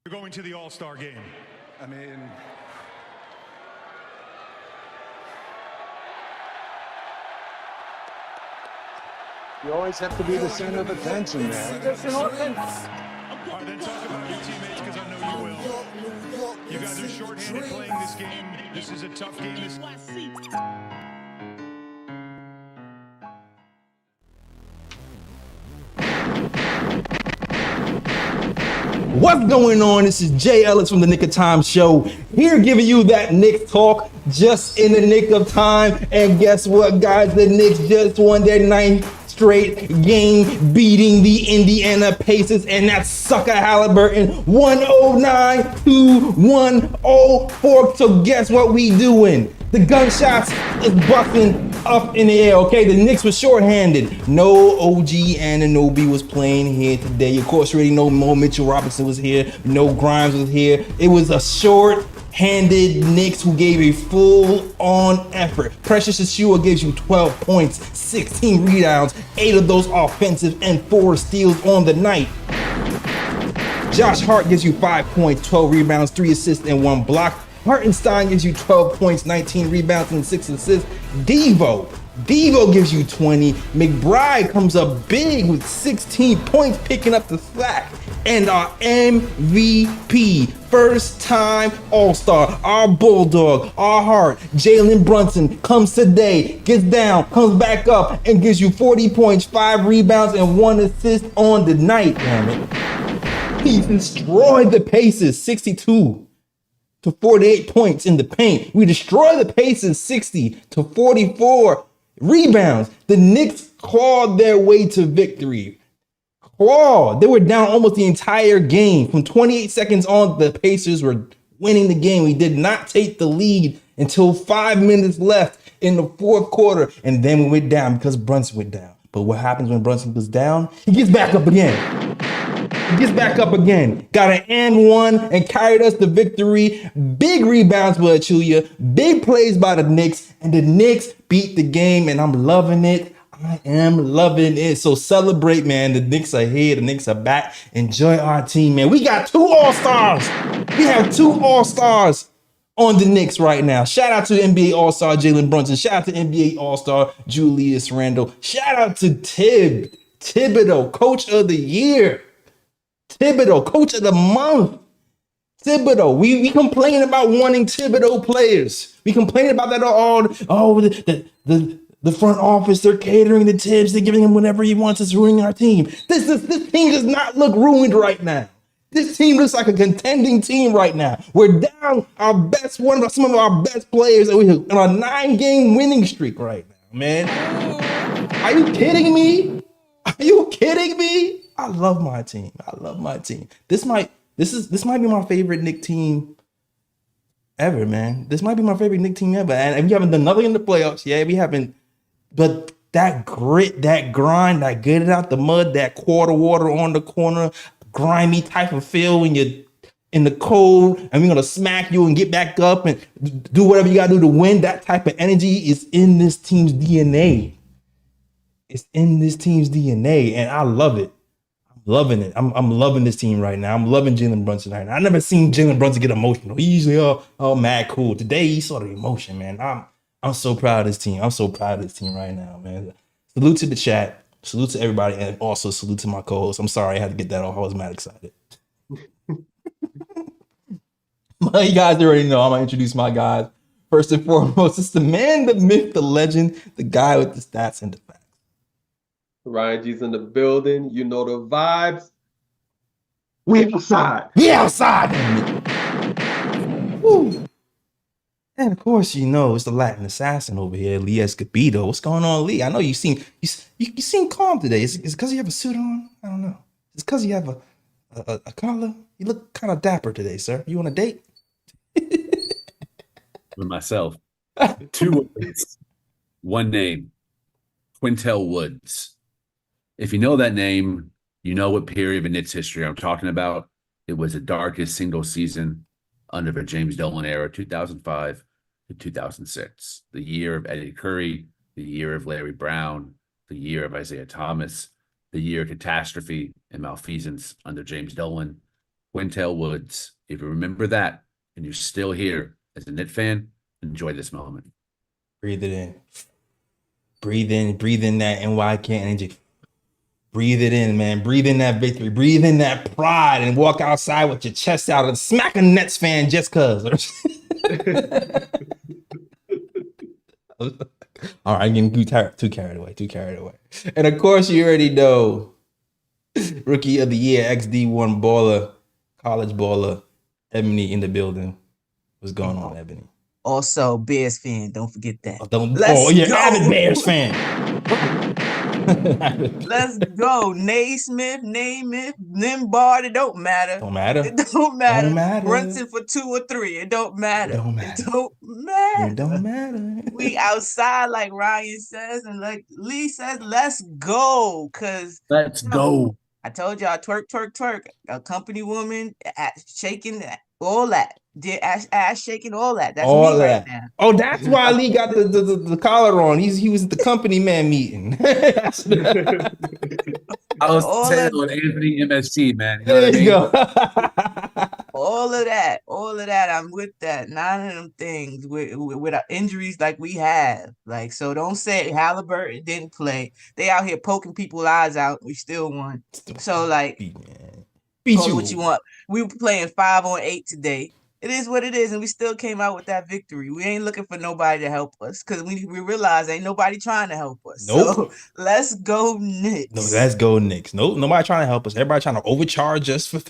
You're going to the All-Star game. I mean, you always have to be the center of attention, man. All right, then talk about your teammates, because I know you will. You guys are shorthanded playing this game. This is a tough game. What's going on? This is Jay Ellis from the Knick of Time show, here giving you that Knicks talk just in the nick of time. And guess what, guys? The Knicks just won their 9th straight game, beating the Indiana Pacers and that sucker Halliburton 109-104. So guess what we doing? The gunshots is busting up in the air, okay? The Knicks was shorthanded. No OG Anunoby was playing here today. Of course, you already know Mo Mitchell Robinson was here. No Grimes was here. It was a short-handed Knicks who gave a full-on effort. Precious Achiuwa gives you 12 points, 16 rebounds, 8 of those offensive, and 4 steals on the night. Josh Hart gives you 5 points, 12 rebounds, 3 assists, and 1 block. Hartenstein gives you 12 points, 19 rebounds, and 6 assists. Devo gives you 20. McBride comes up big with 16 points, picking up the slack. And our MVP, first-time All-Star, our Bulldog, our heart, Jalen Brunson, comes today, gets down, comes back up, and gives you 40 points, 5 rebounds, and 1 assist on the night. Damn it. He destroyed the Pacers, 62-48 points in the paint. We destroy the Pacers 60-44 rebounds. The Knicks clawed their way to victory. They were down almost the entire game. From 28 seconds on, the Pacers were winning the game. We did not take the lead until 5 minutes left in the fourth quarter. And then we went down because Brunson went down. But what happens when Brunson goes down? He gets back up again. Got an and one and carried us to victory. Big rebounds by Achiuwa. Big plays by the Knicks. And the Knicks beat the game. And I'm loving it. I am loving it. So celebrate, man. The Knicks are here. The Knicks are back. Enjoy our team, man. We got 2 All-Stars. We have 2 All-Stars on the Knicks right now. Shout out to NBA All-Star Jalen Brunson. Shout out to NBA All-Star Julius Randle. Shout out to Thibodeau, Coach of the Year. Thibodeau, Coach of the Month. Thibodeau. We complain about wanting Thibodeau players. We complain about that all. Oh, the front office, they're catering the Tibbs. They're giving him whatever he wants. It's ruining our team. This team does not look ruined right now. This team looks like a contending team right now. We're down some of our best players on a 9-game winning streak right now, man. Are you kidding me? I love my team. This might be my favorite Knick team ever, man. This might be my favorite Knick team ever. And we haven't done nothing in the playoffs. Yeah, we haven't. But that grit, that grind, that get it out the mud, that quarter water on the corner, grimy type of feel when you're in the cold and we're going to smack you and get back up and do whatever you got to do to win. That type of energy is in this team's DNA. And I love it. I'm loving it. I'm loving this team right now. I'm loving Jalen Brunson right now. I never seen Jalen Brunson get emotional. He's usually mad cool. Today he saw the emotion, man. I'm so proud of this team. I'm so proud of this team right now, man. Salute to the chat. Salute to everybody. And also salute to my co-host. I'm sorry I had to get that off. I was mad excited. But you guys already know I'm going to introduce my guys. First and foremost, it's the man, the myth, the legend, the guy with the stats and the facts. Ryan G's in the building. You know the vibes. We outside. Woo. And of course, you know, it's the Latin assassin over here, Lee Escobedo. What's going on, Lee? I know you seem calm today. Is it because you have a suit on? I don't know. Is it because you have a collar? You look kind of dapper today, sir. You on a date? With myself. 2 words. 1 name. Quintel Woods. If you know that name, you know what period of Knicks history I'm talking about. It was the darkest single season under the James Dolan era, 2005 to 2006. The year of Eddie Curry, the year of Larry Brown, the year of Isaiah Thomas, the year of catastrophe and malfeasance under James Dolan. Quintel Woods. If you remember that and you're still here as a Knicks fan, enjoy this moment. Breathe it in. Breathe in that NYK energy. Breathe it in, man. Breathe in that victory. Breathe in that pride and walk outside with your chest out and smack a Nets fan just cause. All right, I'm getting too carried away. And of course, you already know, Rookie of the Year, XD1 baller, college baller, Ebony in the building. What's going on, Ebony? Also, Bears fan. Don't forget that. You're an avid Bears fan. Let's go. Naismith, Namath, Nimbard. It don't matter. Don't matter. It don't matter. Don't matter. Brunson for 2 or 3. It don't matter. It don't matter. It don't matter. It don't matter. We outside, like Ryan says, and like Lee says, let's go. Let's go. I told y'all, twerk. A company woman shaking all that. Did ass shaking all that. That's all me that. right now. Oh, that's why Lee got the collar on. He was at the company man meeting. I was saying on Anthony MSG, man. You know There you go. All of that. I'm with that. None of them things with our injuries like we have. Like, so don't say Halliburton didn't play. They out here poking people's eyes out. We still won. So like, Beat call it you. what you want. We were playing 5-on-8 today. It is what it is, and we still came out with that victory. We ain't looking for nobody to help us because we realize ain't nobody trying to help us. Nope. So let's go Knicks. No, let's go Knicks. Nope, nobody trying to help us. Everybody trying to overcharge us for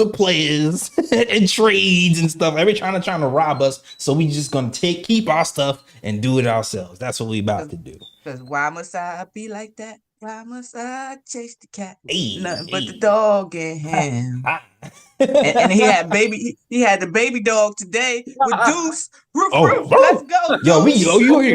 players and trades and stuff. Everybody trying to rob us. So we just gonna keep our stuff and do it ourselves. That's what we about to do. Because why must I be like that? Why must I chase the cat? Hey, Nothing but the dog and him. and he had the baby dog today with Deuce. Roof. Let's go. Yo, you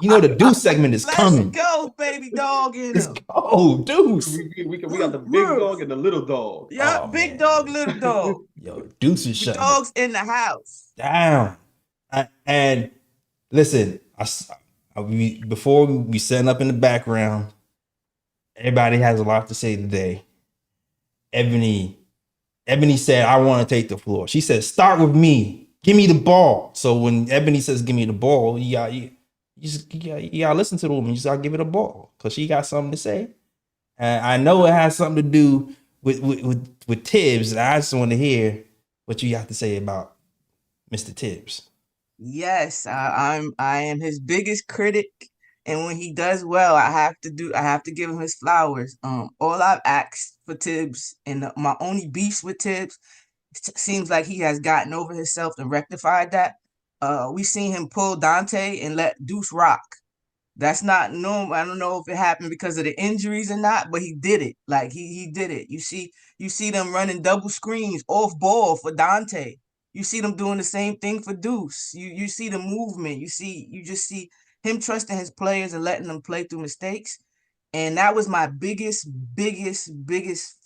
know the Deuce segment is coming. Let's go, baby dog and him. Oh, Deuce. We got the big dog and the little dog. Yeah, big dog, little dog. Yo, Deuce is shutting dogs in the house. Down. And listen, before we setting up in the background, everybody has a lot to say today. Ebony said, I want to take the floor. She said, start with me. Give me the ball. So when Ebony says, give me the ball, you gotta listen to the woman. You just gotta give it a ball because she got something to say. And I know it has something to do with Tibbs. And I just want to hear what you got to say about Mr. Tibbs. Yes, I am his biggest critic. And when he does well, I have to give him his flowers. All I've asked for Tibbs and my only beefs with Tibbs seems like he has gotten over himself and rectified that. We seen him pull Dante and let Deuce rock. That's not normal. I don't know if it happened because of the injuries or not, but he did it. Like he did it. You see them running double screens off ball for Dante. You see them doing the same thing for Deuce. You see the movement. You just see him trusting his players and letting them play through mistakes. And that was my biggest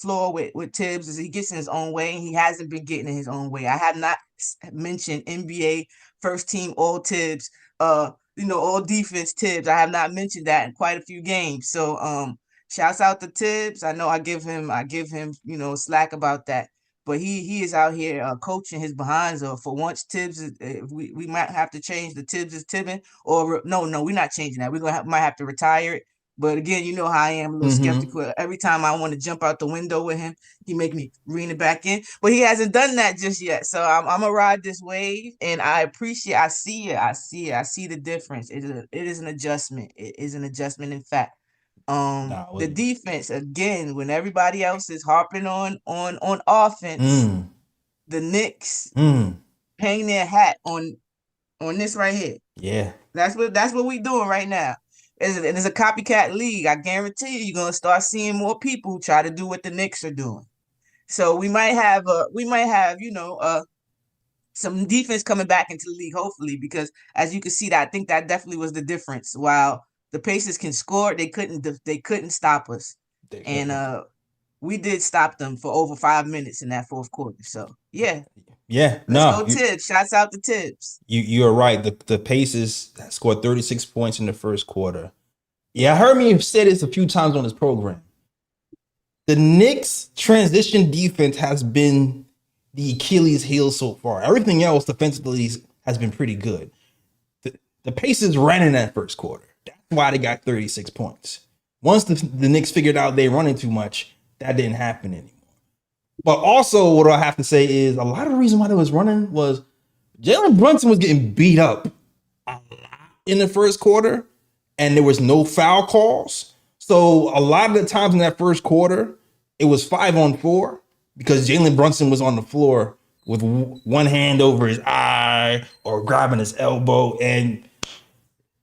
flaw with Tibbs is he gets in his own way and he hasn't been getting in his own way. I have not mentioned NBA first team all Tibbs, all defense Tibbs. I have not mentioned that in quite a few games. So shouts out to Tibbs. I know I give him slack about that. But he is out here coaching his behinds. For once, Tibbs, we might have to change the Tibbs is Tibbin. Or no, we're not changing that. Might have to retire it. But again, you know how I am, a little skeptical. Every time I want to jump out the window with him, he make me rein it back in. But he hasn't done that just yet. So I'm gonna ride this wave, and I see the difference. It is an adjustment. It is an adjustment. In fact. The defense again, when everybody else is harping on offense, the Knicks hang their hat on this right here. Yeah, that's what we doing right now. It's a copycat league. I guarantee you're gonna start seeing more people who try to do what the Knicks are doing. So we might have some defense coming back into the league, hopefully, because as you can see, I think that definitely was the difference. While the Pacers can score, they couldn't stop us. And we did stop them for over 5 minutes in that fourth quarter. So yeah. Let's go Tibbs. Shouts out to Tibbs. You're right. The Pacers scored 36 points in the first quarter. Yeah, I heard me say this a few times on this program. The Knicks transition defense has been the Achilles heel so far. Everything else defensively has been pretty good. The Pacers ran in that first quarter. That's why they got 36 points. Once the Knicks figured out they running too much, that didn't happen anymore. But also, what I have to say is a lot of the reason why they was running was Jalen Brunson was getting beat up a lot in the first quarter, and there was no foul calls. So a lot of the times in that first quarter, it was 5-on-4 because Jalen Brunson was on the floor with one hand over his eye or grabbing his elbow, and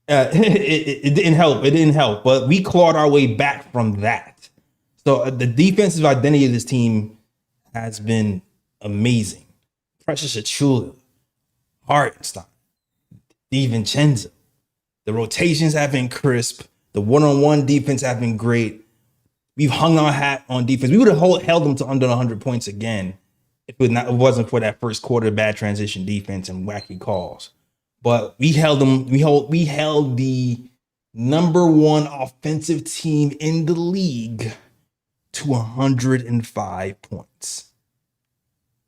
it didn't help. It didn't help, but we clawed our way back from that. So the defensive identity of this team has been amazing. Precious Achiuwa, Hartenstein, DiVincenzo. The rotations have been crisp. The one-on-one defense have been great. We've hung our hat on defense. We would have held them to under 100 points again if it wasn't for that first quarter bad transition defense and wacky calls. But we held them. We held the number one offensive team in the league to 105 points,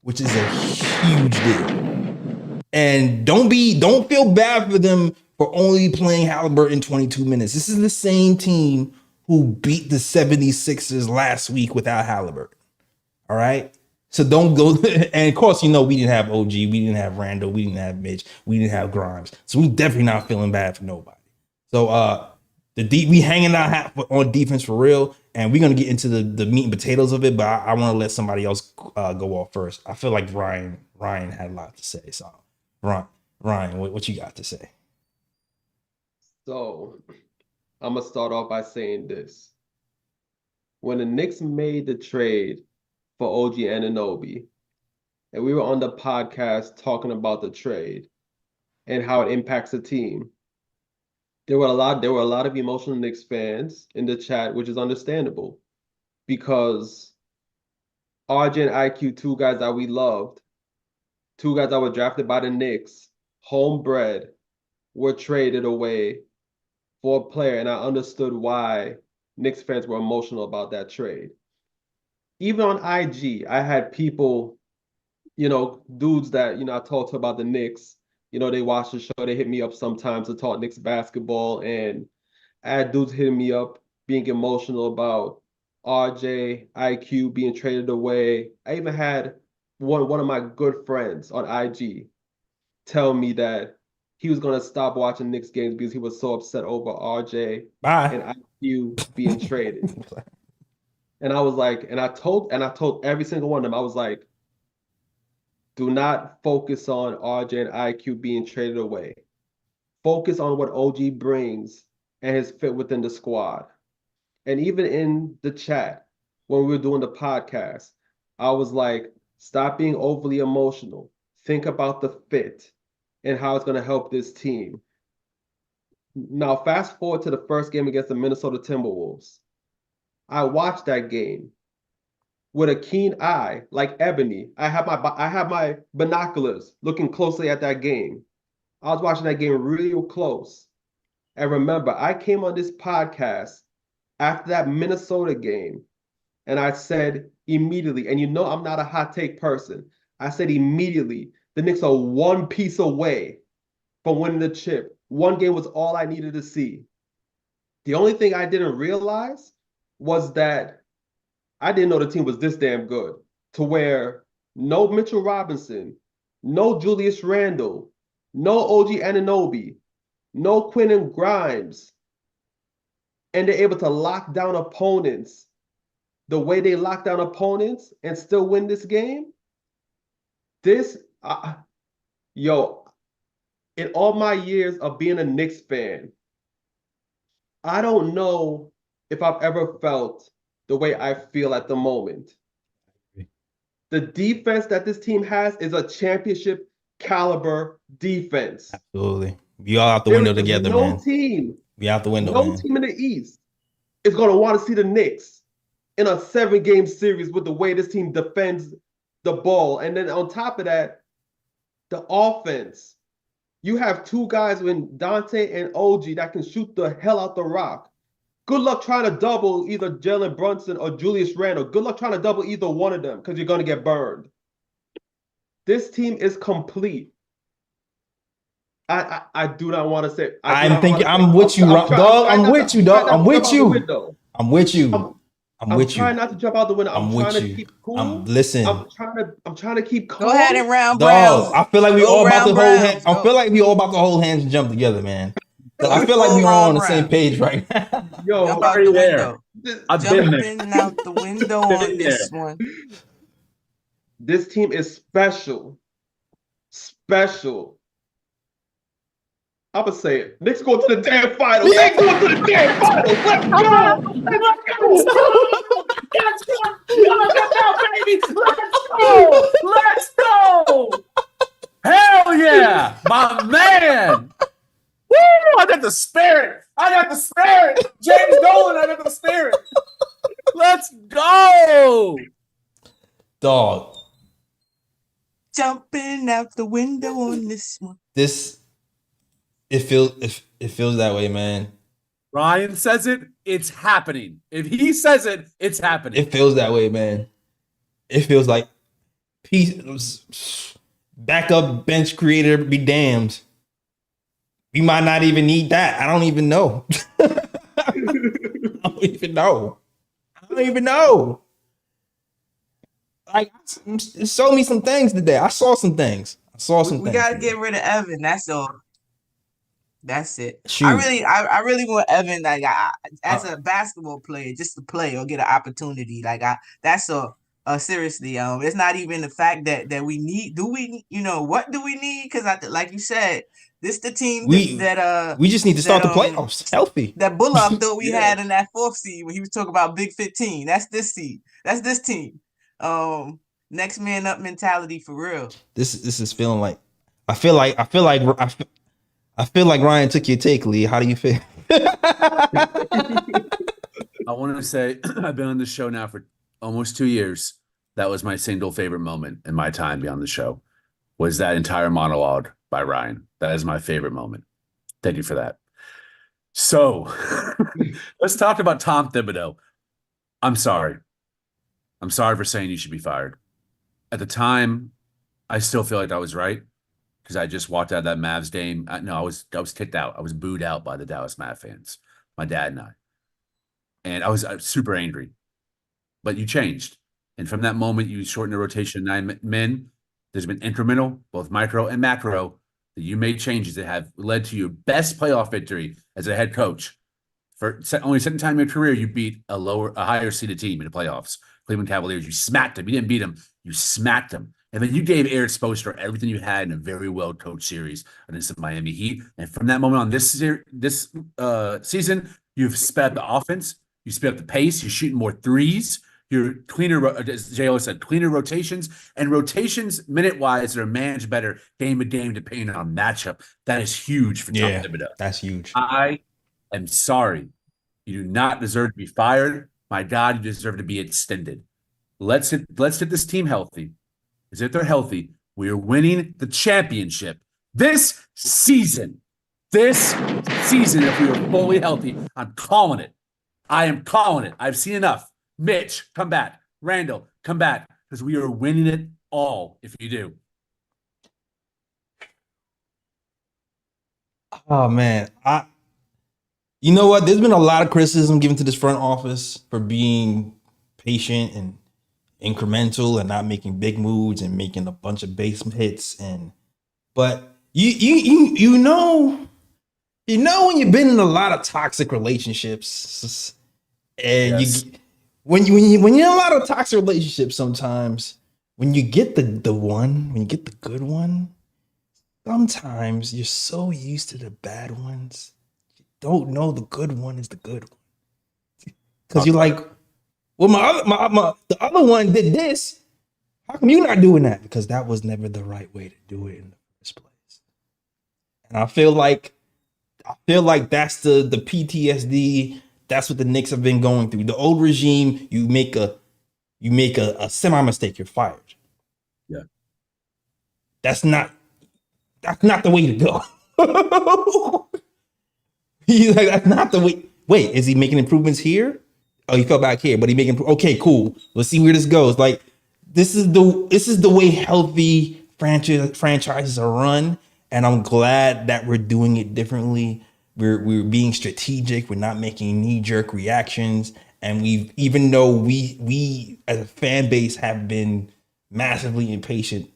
which is a huge deal. And don't feel bad for them for only playing Halliburton 22 minutes. This is the same team who beat the 76ers last week without Halliburton. All right? So don't go. And of course, we didn't have OG. We didn't have Randle. We didn't have Mitch. We didn't have Grimes. So we definitely not feeling bad for nobody. So we hanging our hat on defense for real. And we're going to get into the meat and potatoes of it. But I want to let somebody else go off first. I feel like Ryan had a lot to say. So Ryan, what you got to say? So I'm going to start off by saying this. When the Knicks made the trade for OG Anunoby, and we were on the podcast talking about the trade and how it impacts the team, there were a lot of emotional Knicks fans in the chat, which is understandable because RJ and IQ, two guys that we loved, two guys that were drafted by the Knicks, homebred, were traded away for a player, and I understood why Knicks fans were emotional about that trade. Even on IG, I had people, dudes that, I talked to about the Knicks, they watch the show, they hit me up sometimes to talk Knicks basketball, and I had dudes hitting me up, being emotional about RJ, IQ being traded away. I even had one of my good friends on IG tell me that he was going to stop watching Knicks games because he was so upset over RJ and IQ being traded. And I was like, and I told every single one of them, I was like, do not focus on RJ and IQ being traded away. Focus on what OG brings and his fit within the squad. And even in the chat, when we were doing the podcast, I was like, stop being overly emotional. Think about the fit and how it's going to help this team. Now, fast forward to the first game against the Minnesota Timberwolves. I watched that game with a keen eye, like Ebony. I have my binoculars looking closely at that game. I was watching that game real close. And remember, I came on this podcast after that Minnesota game, and I said immediately, and I'm not a hot take person, I said immediately, the Knicks are one piece away from winning the chip. One game was all I needed to see. The only thing I didn't realize was that I didn't know the team was this damn good, to where no Mitchell Robinson, no Julius Randle, no OG Anunoby, no Quentin Grimes, and they're able to lock down opponents the way they lock down opponents and still win this game. In all my years of being a Knicks fan, I don't know if I've ever felt the way I feel at the moment. The defense that this team has is a championship caliber defense. Absolutely. We all out the window together, man. We out the window, man. No team in the East is going to want to see the Knicks in a 7-game series with the way this team defends the ball. And then on top of that, the offense. You have two guys in Dante and OG that can shoot the hell out the rock. Good luck trying to double either Jalen Brunson or Julius Randle. Good luck trying to double either one of them because you're going to get burned. This team is complete. I do not want to say. I'm with you, dog. I'm with you, dog. I'm with you. I'm with you. I'm with you. I'm trying not to jump out the window. I'm trying to keep cool. Listen. I'm trying to keep calm. Go ahead and round Browns. I feel like we all about to hold hands. I feel like we all about to hold hands and jump together, man. I feel like we're all on the same page right now. Yo, jump out the window. I've been there. Jumping out the window on this one. This team is special. Special. I'm gonna say it. Knicks going to the damn finals. Knicks going to the damn finals. Let's go. Let's go, baby. Let's go. Let's go. Hell yeah, my man. Woo! I got the spirit. James Dolan, I got the spirit. Let's go. Dog. Jumping out the window on this one. It feels that way, man. Ryan says it, it's happening. If he says it, it's happening. It feels that way, man. It feels like backup bench creator be damned. We might not even need that. I don't even know. I don't even know. Like, show me some things today. I saw some things. We gotta get rid of Evan. That's all. That's it. Shoot. I really want Evan as a basketball player, just to play or get an opportunity. That's all. Seriously, it's not even the fact that we need. What do we need? Because like you said, this the team that we just need to start the playoffs healthy. That Bullock thought we had in that 4th seed when he was talking about Big 15. That's this seed. That's this team. Next man up mentality for real. This is feeling like I feel like Ryan took your take, Lee. How do you feel? I wanted to say I've been on this show now for almost 2 years. That was my single favorite moment in my time beyond the show, was that entire monologue by Ryan. That is my favorite moment. Thank you for that. So let's talk about Tom Thibodeau. I'm sorry for saying you should be fired. At the time, I still feel like I was right because I just walked out of that Mavs game. I was kicked out. I was booed out by the Dallas Mavs fans, my dad and I. And I was super angry. But you changed. And from that moment, you shortened the rotation to 9 men. There's been incremental, both micro and macro, that you made changes that have led to your best playoff victory as a head coach. For only second time in your career, you beat a higher seeded team in the playoffs. Cleveland Cavaliers. You smacked them. You didn't beat them. You smacked them. And then you gave Eric Spoelstra everything you had in a very well-coached series against the Miami Heat. And from that moment on, this season, you've sped up the offense. You sped up the pace. You're shooting more threes. You're cleaner, as J.O. said, cleaner rotations. And rotations, minute-wise, are managed better game to game depending on matchup. That is huge for Tom Thibodeau. That's huge. I am sorry. You do not deserve to be fired. My God, you deserve to be extended. Let's get this team healthy. Because if they're healthy, we are winning the championship this season. If we are fully healthy, I'm calling it. I am calling it. I've seen enough. Mitch, come back. Randle, come back. Because we are winning it all if you do. Oh, man. You know what? There's been a lot of criticism given to this front office for being patient and incremental and not making big moves and making a bunch of base hits. But you know when you've been in a lot of toxic relationships and Yes. when you're in a lot of toxic relationships, sometimes when you get the good one, sometimes you're so used to the bad ones. Don't know the good one is the good one because you're like, well, the other one did this. How come you're not doing that? Because that was never the right way to do it in the first place. And I feel like that's the PTSD. That's what the Knicks have been going through. The old regime, you make a semi mistake, you're fired. Yeah, that's not the way to go. He's like, that's not the way. wait, is he making improvements here? Oh, he fell back here, but he making okay, cool. Let's see where this goes. Like this is the way healthy franchises are run, and I'm glad that we're doing it differently. We're being strategic. We're not making knee-jerk reactions, and even though we as a fan base have been massively impatient,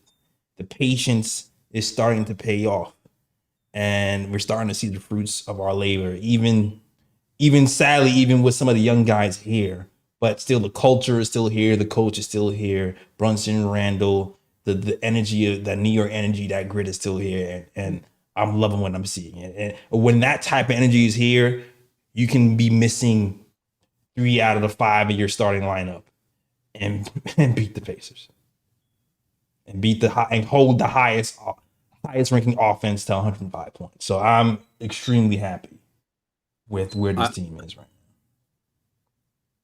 the patience is starting to pay off, and we're starting to see the fruits of our labor. Even sadly, even with some of the young guys here, but still the culture is still here. The coach is still here. Brunson, Randle, the energy of that New York energy, that grit is still here. And I'm loving what I'm seeing. And when that type of energy is here, you can be missing 3 out of the 5 of your starting lineup and beat the Pacers. And hold the highest ranking offense to 105 points. So I'm extremely happy with where this team is right now.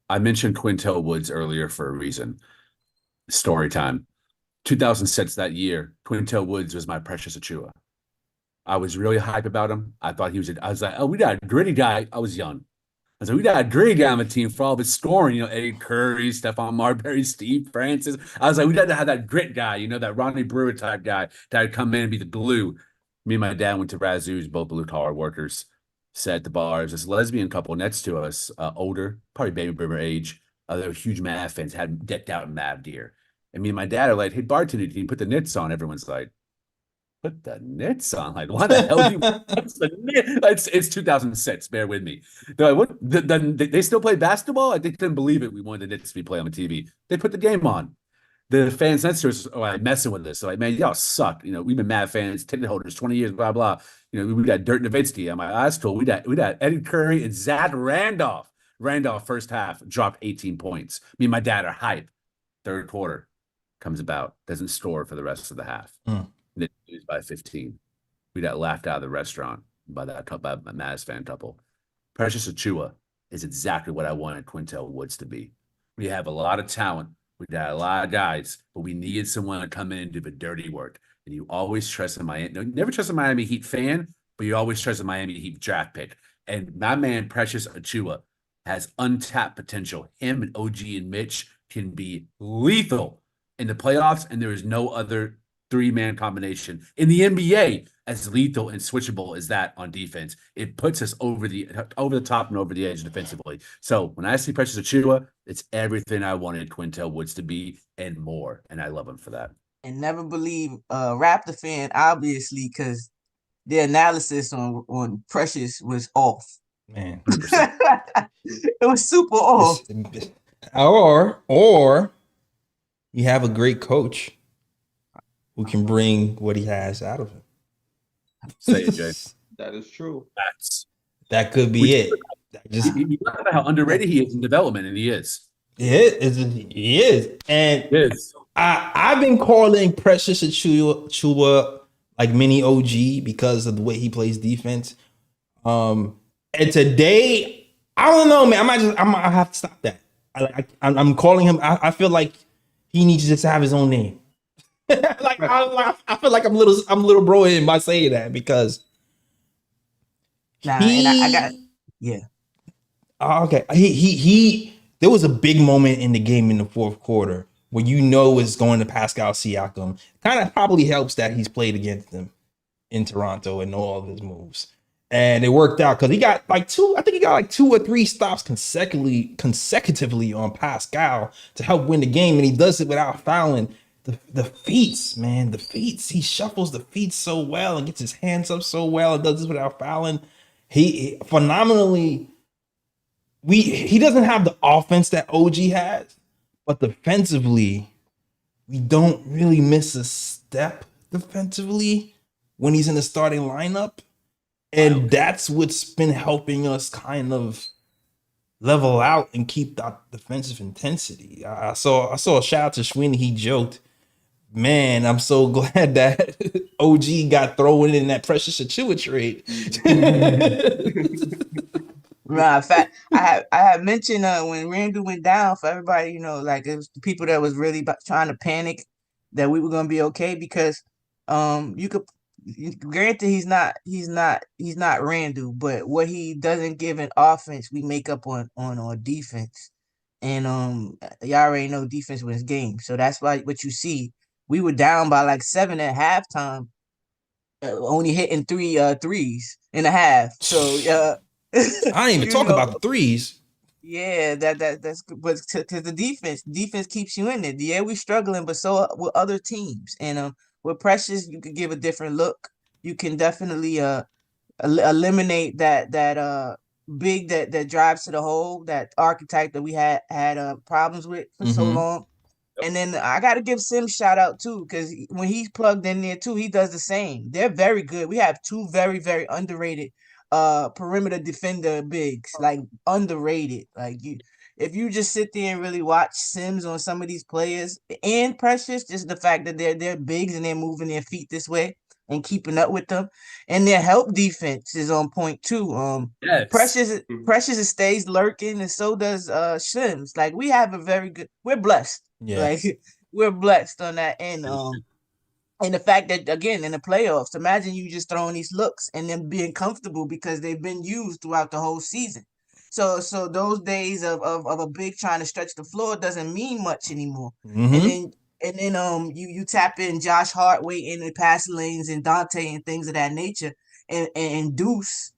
I mentioned Quintel Woods earlier for a reason. Story time. 2006, that year, Quintel Woods was my precious Achiuwa. I was really hype about him. I thought I was like, oh, we got a gritty guy. I was young. I was like, we got a gritty guy on the team for all of his scoring, Eddie Curry, Stephon Marbury, Steve Francis. I was like, we got to have that grit guy, that Ronnie Brewer type guy that would come in and be the glue. Me and my dad went to Razoo's, both blue-collar workers. Sat at the bar. There's this lesbian couple next to us, older, probably baby boomer age. They were huge Mav fans, had decked out in Mav gear. And me and my dad are like, hey, bartender, can you put the knits on? Everyone's like, put the knits on? Like, why the hell do you what's the knit? It's 2006. Bear with me. They're like, what? They still play basketball? They couldn't believe it. We wanted the knits to be playing on the TV. They put the game on. The fans next to us are like messing with us. So like, man, y'all suck. We've been Mav fans, ticket holders, 20 years, blah, blah. We got Dirk Nowitzki. I'm like, that's cool. We got Eddie Curry and Zach Randolph. Randolph first half dropped 18 points. Me and my dad are hype. Third quarter comes about, doesn't score for the rest of the half. Then lose by 15. We got laughed out of the restaurant by my Mavs fan couple. Precious Achiuwa is exactly what I wanted Quintel Woods to be. We have a lot of talent. We got a lot of guys, but we needed someone to come in and do the dirty work. And you always trust in Miami. Never trust a Miami Heat fan, but you always trust a Miami Heat draft pick. And my man, Precious Achiuwa, has untapped potential. Him and OG and Mitch can be lethal in the playoffs, and there is no other three-man combination in the NBA as lethal and switchable as that on defense. It puts us over the top and over the edge defensively. So when I see Precious Achiuwa, it's everything I wanted Quintel Woods to be and more, and I love him for that. And never believe Raptor fan, obviously, because the analysis on Precious was off. Man, it was super off. Or you have a great coach who can bring what he has out of him. Say it, Jay. That is true. That could be it. You talk about how underrated he is in development, and he is. He is. And I've been calling Precious Achiuwa like mini OG because of the way he plays defense. And today, I don't know, man. I have to stop that. I'm calling him. I feel like he needs to just have his own name. I feel like I'm little bro him by saying that because okay. He there was a big moment in the game in the fourth quarter where it's going to Pascal Siakam. Kind of probably helps that he's played against them in Toronto and know all of his moves. And it worked out because he got like 2 or 3 stops consecutively on Pascal to help win the game. And he does it without fouling. The feats, man, he shuffles the feet so well and gets his hands up so well and does this without fouling. He phenomenally, he doesn't have the offense that OG has, but defensively, we don't really miss a step defensively when he's in the starting lineup. And that's what's been helping us kind of level out and keep that defensive intensity. I saw a shout out to Sweeney. He joked, man, I'm so glad that OG got thrown in that Precious Achiuwa trade. In fact, I had mentioned when Randle went down for everybody, like it was the people that was really trying to panic that we were going to be okay because you could granted he's not Randle, but what he doesn't give in offense, we make up on defense. And y'all already know defense wins games. So that's why what you see, we were down by like 7 at halftime, only hitting threes in a half. So I didn't even talk about the threes. yeah, that's good. But to the defense keeps you in it. Yeah, we struggling, but so with other teams. And with Precious, you could give a different look. You can definitely eliminate that big that drives to the hole, that archetype that we had problems with for so long. And then I got to give Sims shout out too, because when he's plugged in there too, he does the same. They're very good. We have two very, very underrated perimeter defender bigs, like underrated. Like if you just sit there and really watch Sims on some of these players and Precious, just the fact that they're bigs and they're moving their feet this way and keeping up with them, and their help defense is on point too. Yes. Precious stays lurking, and so does Sims. Like we're blessed. Yeah. Like we're blessed on that end. And the fact that again in the playoffs, imagine you just throwing these looks and them being comfortable because they've been used throughout the whole season. So those days of a big trying to stretch the floor doesn't mean much anymore. And then you tap in Josh Hart waiting in the pass lanes and Dante and things of that nature, and Deuce,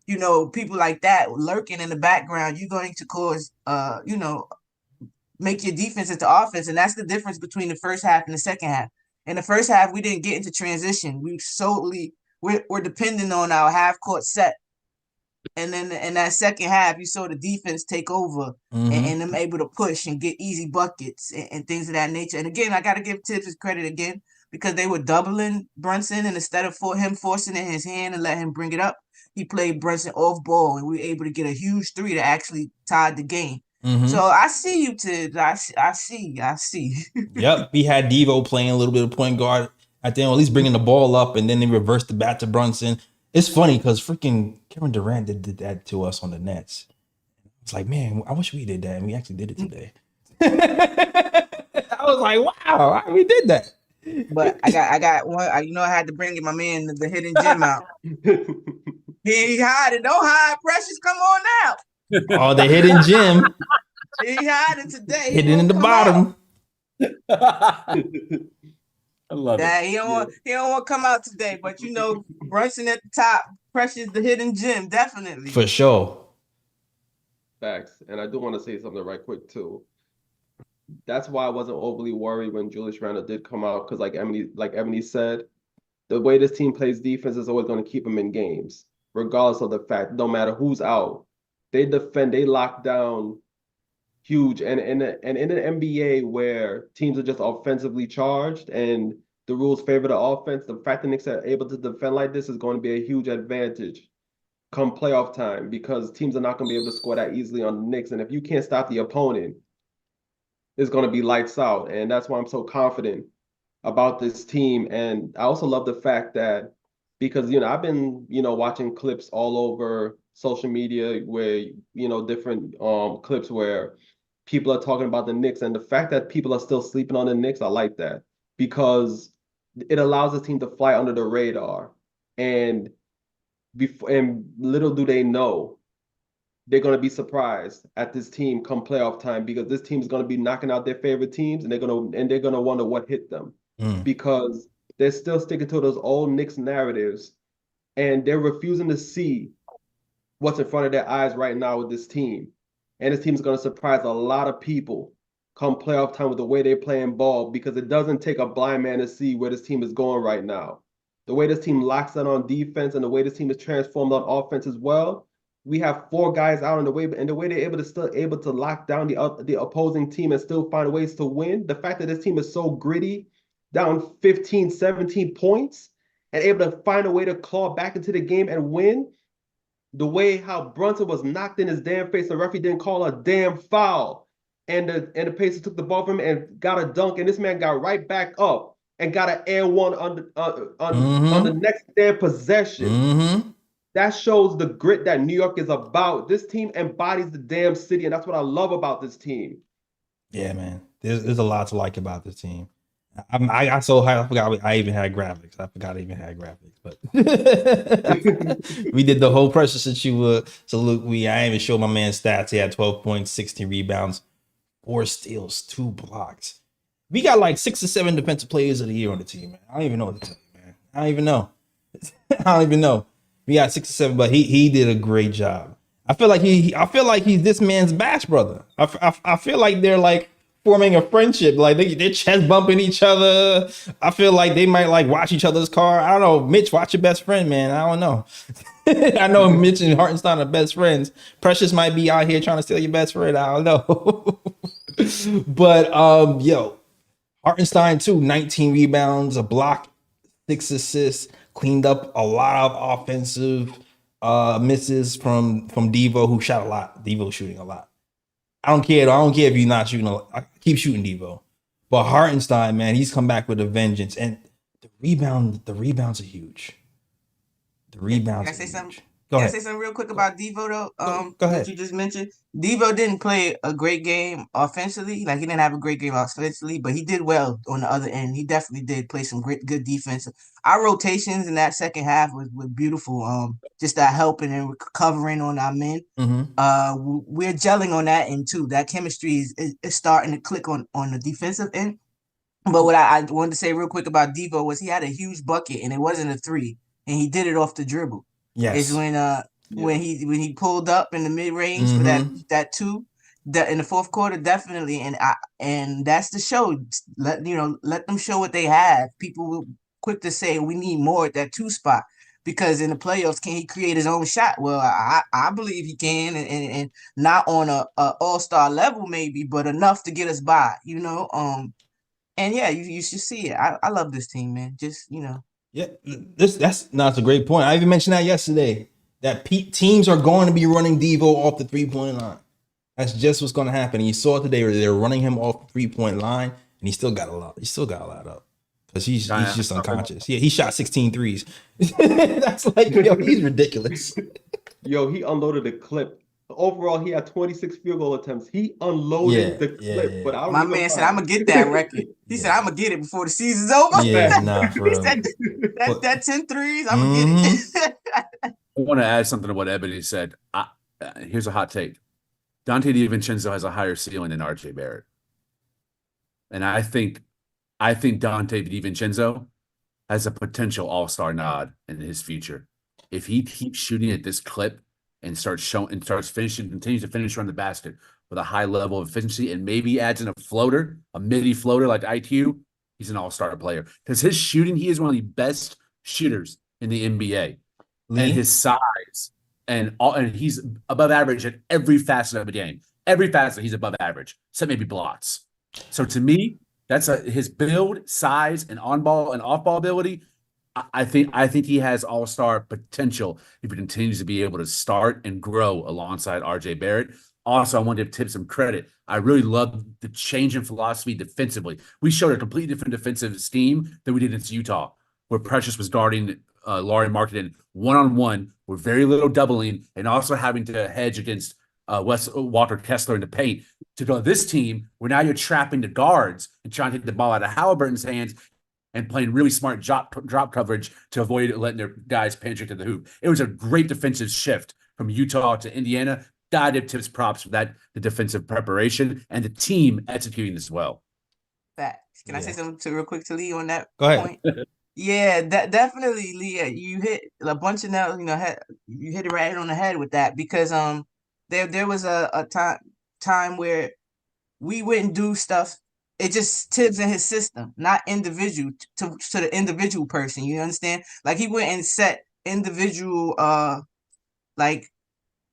people like that lurking in the background. You're going to cause make your defense into offense, and that's the difference between the first half and the second half. In the first half, we didn't get into transition. We're depending on our half court set. And then in that second half, you saw the defense take over and them able to push and get easy buckets and things of that nature. And again, I got to give Tibbs his credit again, because they were doubling Brunson, and instead of him forcing it in his hand and let him bring it up, he played Brunson off ball, and we were able to get a huge three that actually tied the game. So I see you, Tibbs. I see. Yep, we had Devo playing a little bit of point guard at the end, or at least bringing the ball up, and then they reversed the bat to Brunson. It's funny because freaking Kevin Durant did that to us on the Nets. It's like, man, I wish we did that, and we actually did it today. I was like, wow, we did that. But I got one. I had to bring my man the hidden gem out. He hiding. Don't hide, Precious. Come on now. Oh, the hidden gem. He hiding today. Hidden in the bottom. I love it. He don't want to come out today, but Brunson at the top, Precious the hidden gem, definitely. For sure. Facts. And I do want to say something right quick too. That's why I wasn't overly worried when Julius Randle did come out, because like Emily said, the way this team plays defense is always going to keep them in games, regardless of the fact, no matter who's out. They defend, they lock down huge. And in an NBA where teams are just offensively charged and the rules favor the offense, the fact that Knicks are able to defend like this is going to be a huge advantage come playoff time, because teams are not going to be able to score that easily on the Knicks. And if you can't stop the opponent, it's going to be lights out. And that's why I'm so confident about this team. And I also love the fact that, because, I've been, watching clips all over social media where, different clips where people are talking about the Knicks, and the fact that people are still sleeping on the Knicks, I like that, because it allows the team to fly under the radar. And little do they know, they're going to be surprised at this team come playoff time, because this team is going to be knocking out their favorite teams, and they're going to wonder what hit them, because they're still sticking to those old Knicks narratives, and they're refusing to see what's in front of their eyes right now with this team. And this team is going to surprise a lot of people come playoff time with the way they're playing ball, because it doesn't take a blind man to see where this team is going right now. The way this team locks in on defense and the way this team is transformed on offense as well. We have 4 guys out, and the way they're still able to lock down the opposing team and still find ways to win. The fact that this team is so gritty, down 15, 17 points, and able to find a way to claw back into the game and win. The way how Brunson was knocked in his damn face, the referee didn't call a damn foul, and the Pacers took the ball from him and got a dunk, and this man got right back up and got an air one on the next damn possession. That shows the grit that New York is about. This team embodies the damn city, and that's what I love about this team. Yeah, man. There's a lot to like about this team. I got so high, I forgot I even had graphics. I forgot I even had graphics, but we did the whole Precious Achiuwa salute. I didn't even show my man stats. He had 12 points, 16 rebounds, 4 steals, 2 blocks. We got like 6 or 7 defensive players of the year on the team, man. I don't even know what to tell you, man. I don't even know. I don't even know. We got 6 or 7, but he did a great job. I feel like he's this man's bash brother. I feel like they're like forming a friendship. Like they're chest bumping each other. I feel like they might like watch each other's car. I don't know. Mitch, watch your best friend, man. I don't know. I know Mitch and Hartenstein are best friends. Precious might be out here trying to steal your best friend. I don't know. But yo, Hartenstein too, 19 rebounds, a block, 6 assists, cleaned up a lot of offensive misses from Devo, who shot a lot. Devo shooting a lot. I don't care if you're not shooting a lot. I keep shooting Devo. But Hartenstein, man, he's come back with a vengeance. And the rebounds are huge. The rebounds Can I say something? Go Can I ahead. say something real quick about Devo though? Go ahead. That you just mentioned. Devo didn't play a great game offensively. Like he didn't have a great game offensively, but he did well on the other end. He definitely did play some good defense. Our rotations in that second half was beautiful. Just that helping and covering on our men. Mm-hmm. We're gelling on that end too. That chemistry is starting to click on the defensive end. But what I wanted to say real quick about Devo was he had a huge bucket and it wasn't a 3, and he did it off the dribble. Yes. Is when he pulled up in the mid range for that 2, that in the fourth quarter definitely, and that's the show. Let them show what they have. People will quick to say we need more at that 2 spot because in the playoffs can he create his own shot? Well, I believe he can, and not on a all-star level maybe, but enough to get us by. And yeah, you should see it. I love this team, man. Just Yeah, that's a great point. I even mentioned that yesterday. That teams are going to be running Devo off the 3-point line. That's just what's going to happen. And you saw it today where they're running him off the 3-point line, and he still got a lot. He still got a lot up because he's just unconscious. Yeah, he shot 16 threes. That's like, yo, he's ridiculous. Yo, he unloaded the clip. Overall, he had 26 field goal attempts. He unloaded the clip. Yeah. But I my man said, "I'm gonna get that record." He said, "I'm gonna get it before the season's over." Yeah, nah, for he real. said, that 10 threes, I'm gonna get it. I want to add something to what Ebony said. Here's a hot take. Dante DiVincenzo has a higher ceiling than RJ Barrett. And I think Dante DiVincenzo has a potential all-star nod in his future. If he keeps shooting at this clip and continues to finish around the basket with a high level of efficiency and maybe adds in a midi floater like IQ, he's an all-star player. Because his shooting, he is one of the best shooters in the NBA. Lee? And his size and he's above average at every facet of the game. Every facet he's above average, except maybe blots. So to me, that's his build, size, and on-ball and off-ball ability. I think he has all-star potential if he continues to be able to start and grow alongside RJ Barrett. Also, I wanted to tip some credit. I really love the change in philosophy defensively. We showed a completely different defensive scheme than we did against Utah, where Precious was guarding Laurie Marketing one-on-one with very little doubling and also having to hedge against Walker Kessler in the paint. To go this team, where now you're trapping the guards and trying to hit the ball out of Halliburton's hands and playing really smart drop coverage to avoid letting their guys penetrate to the hoop. It was a great defensive shift from Utah to Indiana. God tips props for that, the defensive preparation and the team executing as well. Facts. Can I say something real quick to Lee on that Go ahead. point? Yeah, definitely, Lee. You hit a bunch of nails. You hit it right on the head with that because there was a time where we wouldn't do stuff. It just Tibbs in his system, not individual to the individual person. You understand? Like he wouldn't set individual like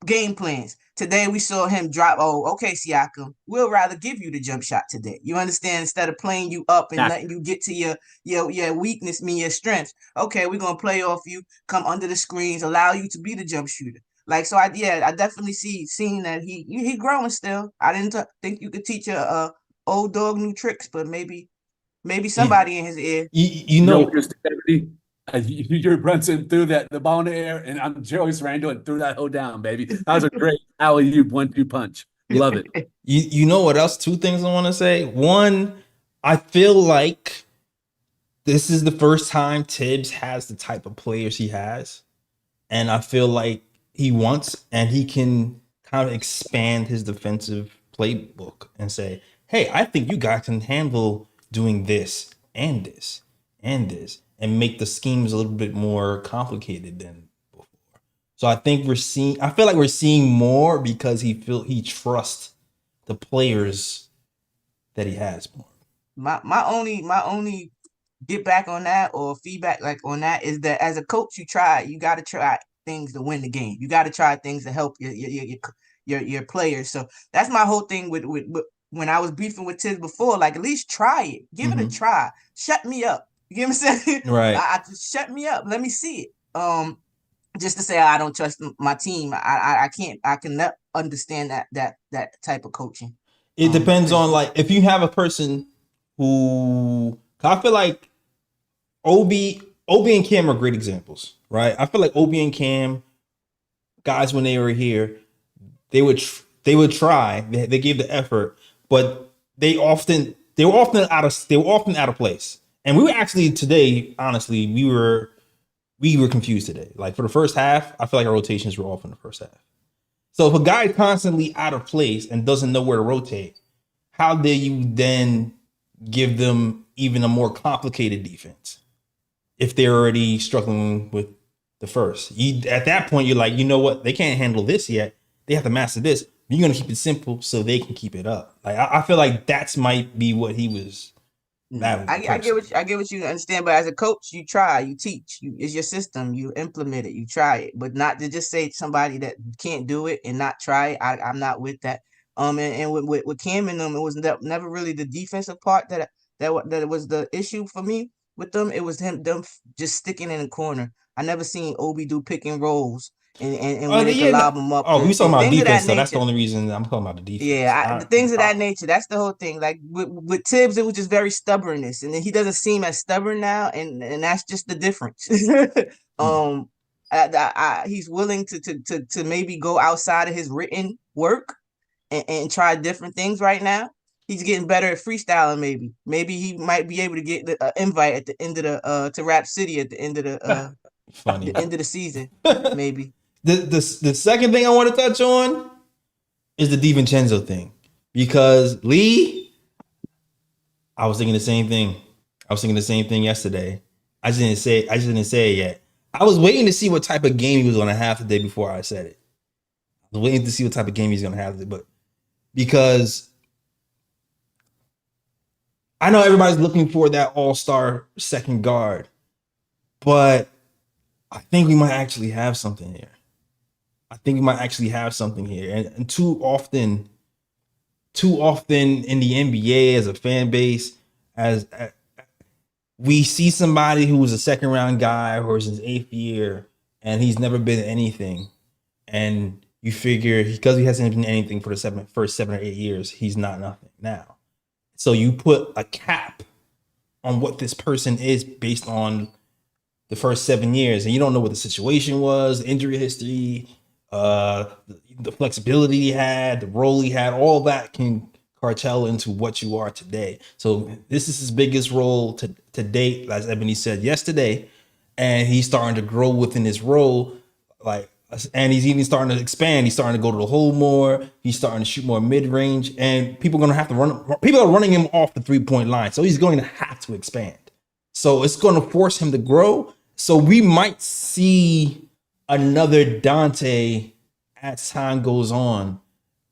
game plans. Today we saw him drop. Oh, okay, Siakam. We'll rather give you the jump shot today. You understand? Instead of playing you up and letting you get to your weakness, your strengths. Okay, we're gonna play off you. Come under the screens, allow you to be the jump shooter. Like so, I definitely seeing that he growing still. I didn't think you could teach a old dog new tricks, but maybe somebody in his ear. You know, You're Brunson threw the ball in the air, and I'm Julius Randle and threw that hoe down, baby. That was a great alley-oop 1-2 punch. Love it. You know what else? 2 things I want to say. One, I feel like this is the first time Tibbs has the type of players he has. And I feel like he wants, and he can kind of expand his defensive playbook and say, hey, I think you guys can handle doing this and this and this, and make the schemes a little bit more complicated than before. So I feel like we're seeing more because he trusts the players that he has more. My only get back on that or feedback like on that is that as a coach, you got to try things to win the game. You got to try things to help your players. So that's my whole thing with when I was beefing with Tiz before. Like, at least try it, give it a try. Shut me up. You get what I'm saying? Right. I just shut me up. Let me see it. Just to say I don't trust my team. I cannot understand that type of coaching. It depends on, like, if you have a person who, I feel like Obi and Cam are great examples, right? I feel like Obi and Cam, guys, when they were here, they would try. They gave the effort, but they were often out of place. And we were actually today, honestly, we were confused today. Like, for the first half, I feel like our rotations were off in the first half. So if a guy is constantly out of place and doesn't know where to rotate, how do you then give them even a more complicated defense if they're already struggling with the first? At that point, you're like, you know what? They can't handle this yet. They have to master this. You're going to keep it simple so they can keep it up. Like, I feel like that's might be what he was. I get what you understand, but as a coach, you try, you teach, it's your system, you implement it, you try it, but not to just say somebody that can't do it and not try it. I'm not with that. And with Cam and them, it was never really the defensive part that was the issue for me with them. It was them just sticking in the corner. I never seen Obi do pick and rolls and when they could lob them up. Oh, we talking about defense, so that's the nature. only reason I'm talking about the defense. Yeah, the things of that nature. That's the whole thing. Like with Tibbs, it was just very stubbornness, and then he doesn't seem as stubborn now, and that's just the difference. He's willing to maybe go outside of his written work and try different things right now. He's getting better at freestyling. Maybe he might be able to get the invite at the end of the to Rap City at the end of the funny the end of the season. Maybe. The second thing I want to touch on is the DiVincenzo thing, because Lee, I was thinking the same thing. I was thinking the same thing yesterday. I just didn't say it yet. I was waiting to see what type of game he was going to have today before I said it. I was waiting to see what type of game he's going to have today, but because I know everybody's looking for that all-star second guard, but I think we might actually have something here. And too often in the NBA as a fan base, as we see somebody who was a second round guy or is his 8th year and he's never been anything, and you figure because he hasn't been anything for the first 7 or 8 years, he's not nothing now. So you put a cap on what this person is based on the first 7 years, and you don't know what the situation was, the injury history, the flexibility he had, the role he had, all that can cartel into what you are today. So this is his biggest role to date, as Ebony said yesterday, and he's starting to grow within his role, and he's even starting to expand. He's starting to go to the hole more. He's starting to shoot more mid-range, and people are going to have to run. People are running him off the 3-point line, so he's going to have to expand. So it's going to force him to grow. So we might see another Dante as time goes on.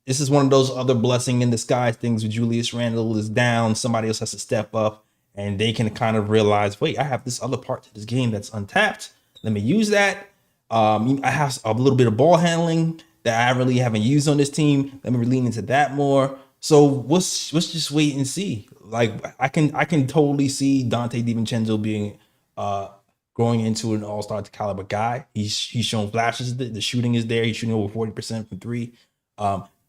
This is one of those other blessing in disguise things where Julius Randle is down, somebody else has to step up, and they can kind of realize, wait, I have this other part to this game that's untapped. Let me use that. I have a little bit of ball handling that I really haven't used on this team. Let me lean into that more. So let's just wait and see. Like, I can totally see Dante DiVincenzo being growing into an all-star caliber guy. He's shown flashes. The shooting is there. He's shooting over 40% from 3.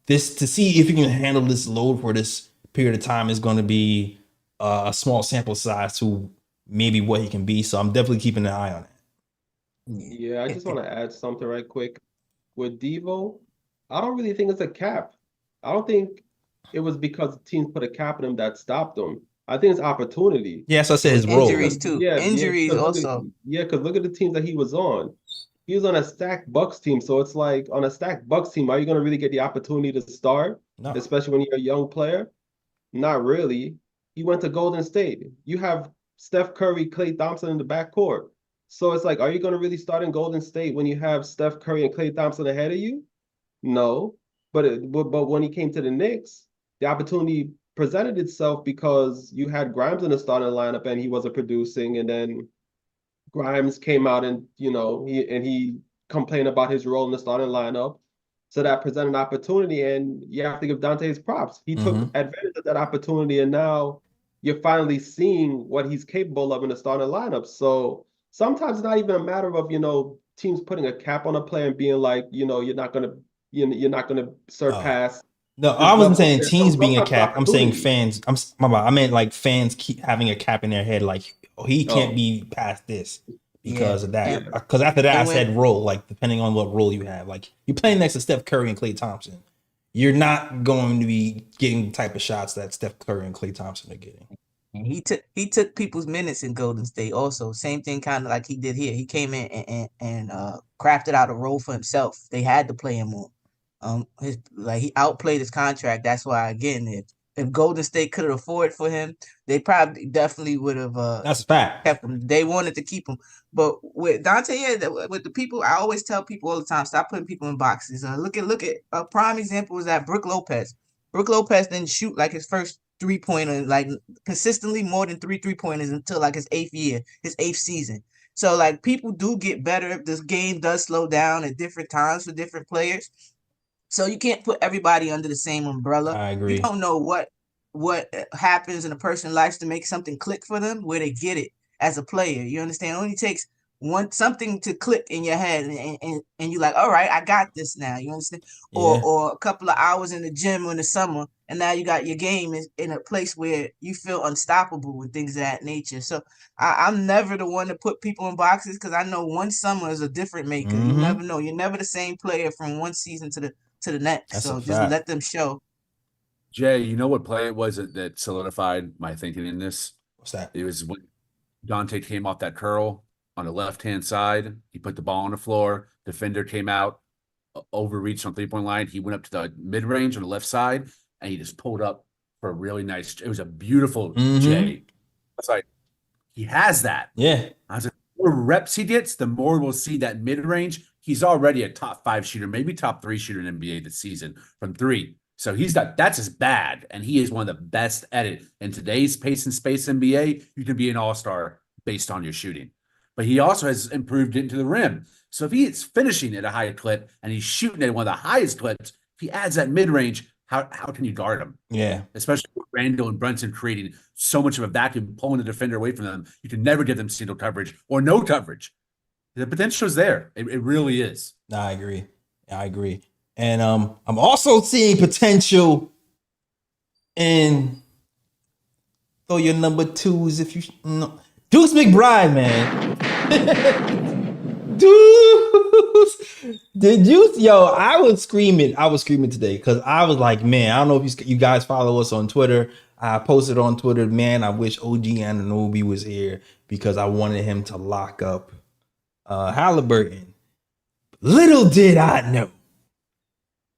This to see if he can handle this load for this period of time is going to be a small sample size to maybe what he can be. So I'm definitely keeping an eye on it. Yeah, I just want to add something right quick. With Devo, I don't really think it's a cap. I don't think it was because the teams put a cap on him that stopped him. I think it's opportunity. Yes, I said his role. Injuries too. Yeah, Injuries also. Because look at the teams that he was on. He was on a stacked Bucks team, so it's like on a stacked Bucks team, are you going to really get the opportunity to start, No. especially when you're a young player? Not really. He went to Golden State. You have Steph Curry, Klay Thompson in the backcourt. So it's like, are you going to really start in Golden State when you have Steph Curry and Klay Thompson ahead of you? No. But when he came to the Knicks, the opportunity presented itself because you had Grimes in the starting lineup and he wasn't producing, and then Grimes came out and he complained about his role in the starting lineup. So that presented an opportunity, and you have to give Dante his props. He took advantage of that opportunity, and now you're finally seeing what he's capable of in the starting lineup. So sometimes it's not even a matter of teams putting a cap on a player and being like, you're not gonna surpass. No, I wasn't saying There's teams no being a cap. I'm saying opportunity. fans. I meant like fans keep having a cap in their head, like he can't be past this because of that. Because after that, I said role, like depending on what role you have. Like you're playing next to Steph Curry and Klay Thompson, you're not going to be getting the type of shots that Steph Curry and Klay Thompson are getting. And he took people's minutes in Golden State also. Same thing kind of like he did here. He came in and crafted out a role for himself. They had to play him on. He outplayed his contract. That's why, again, if Golden State could have afforded for him, they probably definitely would have That's a fact. kept him. They wanted to keep him. But with Dante, with the people, I always tell people all the time, stop putting people in boxes. Look at a prime example is that Brook Lopez. Brook Lopez didn't shoot like his first 3-pointer, like consistently more than 3-pointers until like his 8th season. So like people do get better if this game does slow down at different times for different players. So you can't put everybody under the same umbrella. I agree. You don't know what happens in a person's life to make something click for them, where they get it as a player. You understand? It only takes something to click in your head, and you're like, all right, I got this now. You understand? Yeah. Or a couple of hours in the gym in the summer, and now you got your game in a place where you feel unstoppable and things of that nature. So I'm never the one to put people in boxes because I know one summer is a different maker. You never know. You're never the same player from one season to the next. That's so a just fact. let them show. Jay, you know what play it was that solidified my thinking in this? What's that? It was when Dante came off that curl on the left-hand side. He put the ball on the floor. Defender came out, overreached on three-point line. He went up to the mid-range on the left side, and he just pulled up for a really nice. It was a beautiful Jay. It's like he has that. Yeah. I was like, the more reps he gets, the more we'll see that mid-range. He's already a top 5 shooter, maybe top 3 shooter in NBA this season from 3. So that's his bad, and he is one of the best at it. In today's pace and space NBA, you can be an all-star based on your shooting. But he also has improved into the rim. So if he is finishing at a high clip and he's shooting at one of the highest clips, if he adds that mid-range, how can you guard him? Yeah. Especially with Randle and Brunson creating so much of a vacuum, pulling the defender away from them. You can never give them single coverage or no coverage. The potential is there. It really is. No, I agree. And I'm also seeing potential in throw your number 2s if you know. Deuce McBride, man. Deuce. Did you I was screaming today because I was like, man, I don't know if you guys follow us on Twitter. I posted on Twitter, man, I wish OG Anunoby was here because I wanted him to lock up Halliburton. Little did I know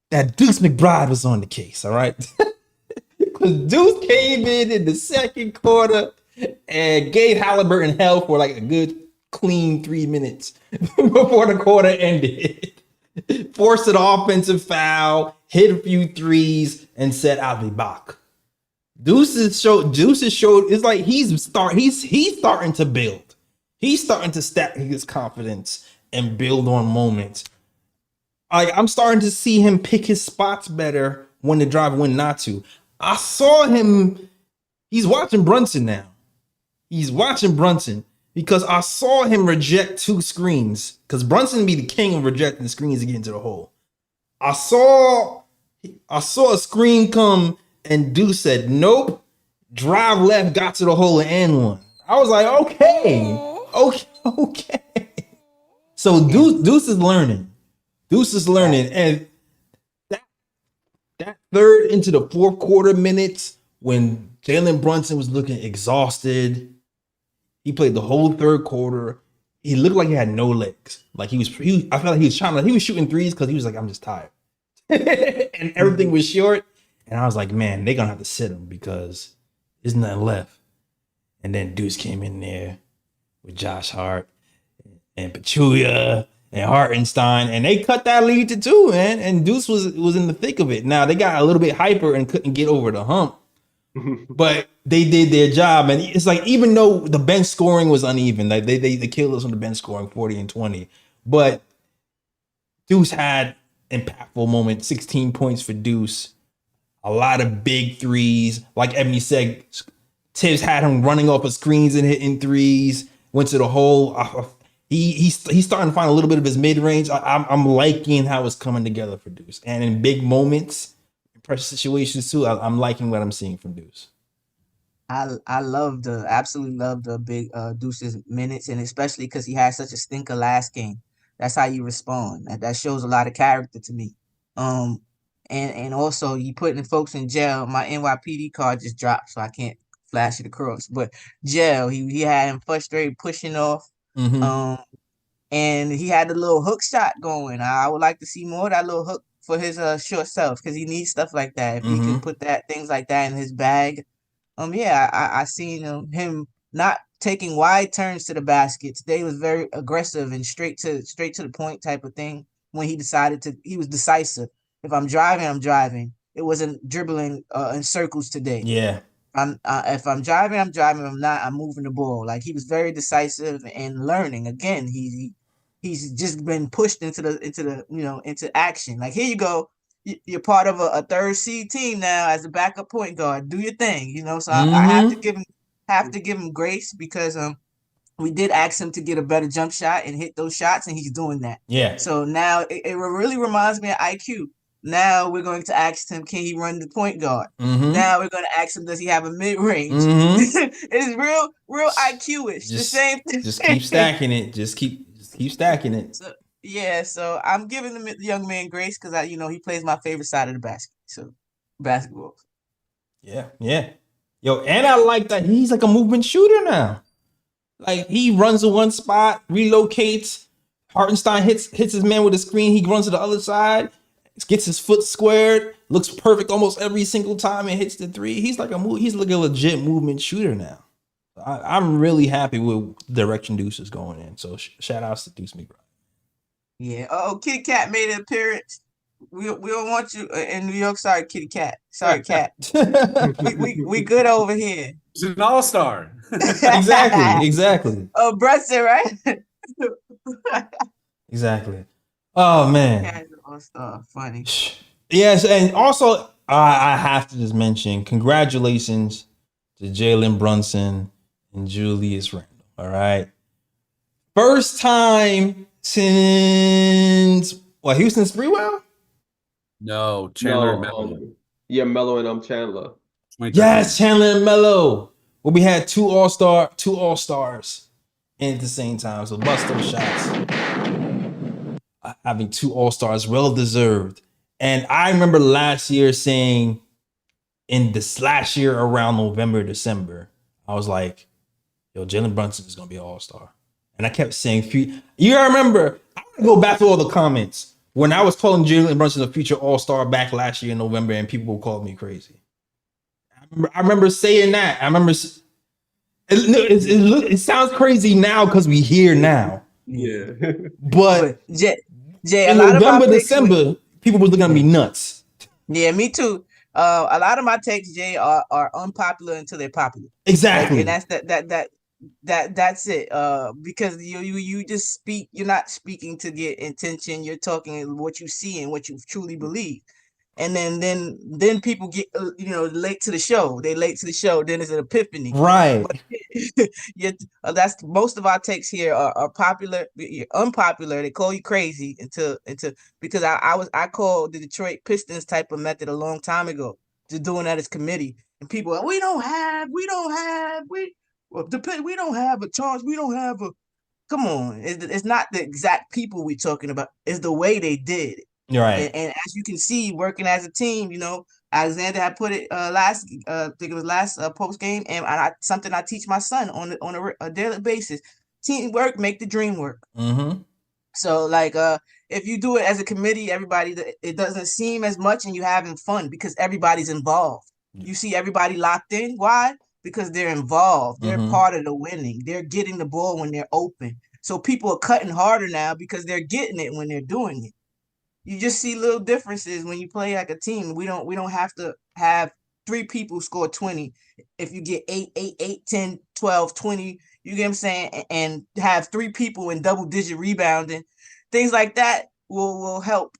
that Deuce McBride was on the case, all right? Because Deuce came in the second quarter and gave Halliburton hell for like a good clean 3 minutes before the quarter ended. Forced an offensive foul, hit a few threes, and said, "I'll be back." Deuce's showed. It's like he's starting to build. He's starting to stack his confidence and build on moments. I'm starting to see him pick his spots better when to drive, when not to. I saw him. He's watching Brunson now. He's watching Brunson because I saw him reject 2 screens because Brunson be the king of rejecting screens to get into the hole. I saw a screen come and Deuce said, nope, drive left, got to the hole and one. I was like, okay. So Deuce is learning. And that third into the fourth quarter minutes when Jalen Brunson was looking exhausted. He played the whole third quarter. He looked like he had no legs. Like I felt like he was shooting threes because he was like, I'm just tired. And everything was short. And I was like, man, they're gonna have to sit him because there's nothing left. And then Deuce came in there with Josh Hart and Achiuwa and Hartenstein, and they cut that lead to 2, man. And Deuce was in the thick of it. Now they got a little bit hyper and couldn't get over the hump, but they did their job. And it's like, even though the bench scoring was uneven, like they killed us on the bench scoring 40 and 20, but Deuce had impactful moment, 16 points for Deuce, a lot of big threes. Like Ebony said, Tibbs had him running off of screens and hitting threes, went to the hole. He's starting to find a little bit of his mid-range. I'm liking how it's coming together for Deuce. And in big moments, in pressure situations too, I'm liking what I'm seeing from Deuce. I absolutely love the big Deuce's minutes, and especially because he had such a stinker last game. That's how you respond. That shows a lot of character to me. And also you putting folks in jail. My NYPD card just dropped, so I can't flash it across. But jail, he had him frustrated, pushing off. Mm-hmm. And he had a little hook shot going. I would like to see more of that little hook for his short self, because he needs stuff like that. If he can put things like that in his bag. Yeah, I seen him not taking wide turns to the basket. Today was very aggressive and straight to the point type of thing. When he was decisive. If I'm driving, I'm driving. It wasn't dribbling in circles today. Yeah. If I'm driving, I'm driving. If I'm not, I'm moving the ball. Like, he was very decisive and learning. Again, he's just been pushed into action. Like, here you go. You're part of a third seed team now as a backup point guard. Do your thing, So I have to give him grace, because we did ask him to get a better jump shot and hit those shots, and he's doing that. Yeah. So now it really reminds me of IQ. Now we're going to ask him, can he run the point guard? Now we're going to ask him, does he have a mid-range? It's real IQ-ish. The same thing. Just keep stacking it. Just keep stacking it. So I'm giving the young man grace, because he plays my favorite side of the basket. So basketball. Yeah. Yo, and I like that he's like a movement shooter now. Like, he runs to one spot, relocates. Hartenstein hits his man with a screen. He runs to the other side, gets his foot squared, looks perfect almost every single time and hits the three. He's like a legit movement shooter now. I'm really happy with the direction Deuce is going in. So shout outs to Deuce McBride. Yeah. Oh, Kitty Cat made an appearance. We don't want you in New York. Sorry, Kitty Cat. Sorry, Cat. we good over here. He's an all-star. Exactly. Oh, Brunson, right? Exactly. Oh, man. Cat's an all-star. Funny. Yes, and also I have to just mention congratulations to Jalen Brunson and Julius Randle. All right. First time since Houston Spreewell? No, Chandler. Melo and Chandler. Yes, Chandler and Melo. Well, we had two all-stars in at the same time. So bust those shots. Having two all-stars, well-deserved. And I remember last year saying, around November, December, I was like, yo, Jalen Brunson is going to be an all-star. And I kept saying, I remember, I want to go back to all the comments when I was calling Jalen Brunson a future all-star back last year in November, and people called me crazy. I remember saying that. I remember it sounds crazy now because we here now. Yeah. But Jay, in November, December, people were looking at me nuts. Yeah, me too. A lot of my takes, Jay, are unpopular until they're popular. Exactly. And that's it. Because you just speak. You're not speaking to get intention. You're talking what you see and what you truly believe. And then people get late to the show. They late to the show. Then it's an epiphany. Right. That's most of our takes here are popular, unpopular. They call you crazy until because I called the Detroit Pistons type of method a long time ago, just doing that as committee. And people are, we don't have a charge. We don't have a. Come on, it's not the exact people we're talking about. It's the way they did it. Right. And as you can see, working as a team, Alexander had put it last, I think it was last post game, and something I teach my son on a daily basis. Teamwork make the dream work. Mm-hmm. So like if you do it as a committee, everybody, it doesn't seem as much, and you're having fun because everybody's involved. You see everybody locked in. Why? Because they're involved. They're part of the winning. They're getting the ball when they're open. So people are cutting harder now because they're getting it when they're doing it. You just see little differences when you play like a team. We don't have to have 3 people score 20. If you get 8, 10, 12, 20, you get what I'm saying, and have 3 people in double-digit rebounding, things like that will help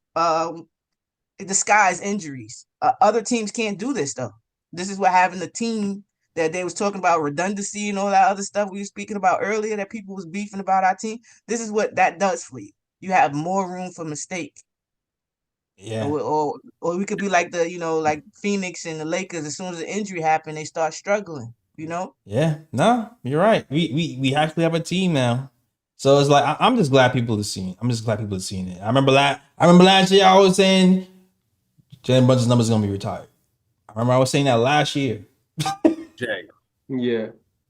disguise injuries. Other teams can't do this though. This is what having the team that they was talking about, redundancy and all that other stuff we were speaking about earlier, that people was beefing about our team. This is what that does for you. You have more room for mistake. Yeah. Or we could be like like Phoenix and the Lakers. As soon as the injury happened, they start struggling. Yeah. No, you're right. We actually have a team now. So it's like I'm just glad people are seeing it. I'm just glad people are seeing it. I remember last year I was saying Jalen Brunson's numbers gonna be retired. I was saying that last year. Jay. Yeah.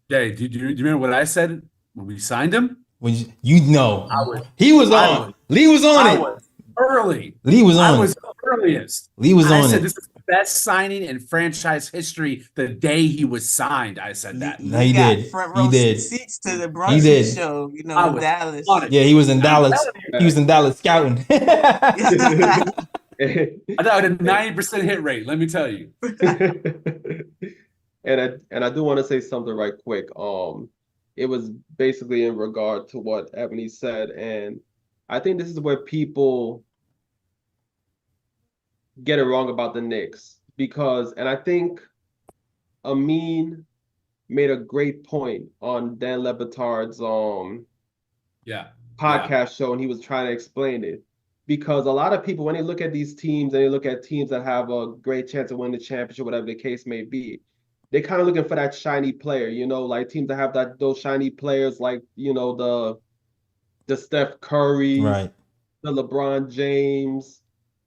Jay, do you remember what I said when we signed him? When he was on. Lee was on it. Was early. Lee was on I was it. earliest. Lee was on I said it. this is the best signing in franchise history the day he was signed. I said that. No, he did. Front row He did. seats to the Brunson show, in Dallas. Yeah, he was in Dallas. He was in Dallas scouting. I thought it had a 90% hit rate, let me tell you. And I do want to say something right quick. It was basically in regard to what Ebony said, and I think this is where people get it wrong about the Knicks, and I think Amin made a great point on Dan Le Batard's podcast show, and he was trying to explain it. Because a lot of people, when they look at these teams and they look at teams that have a great chance of winning the championship, whatever the case may be, they're kind of looking for that shiny player, like teams that have those shiny players, like the Steph Curry, right, the LeBron James,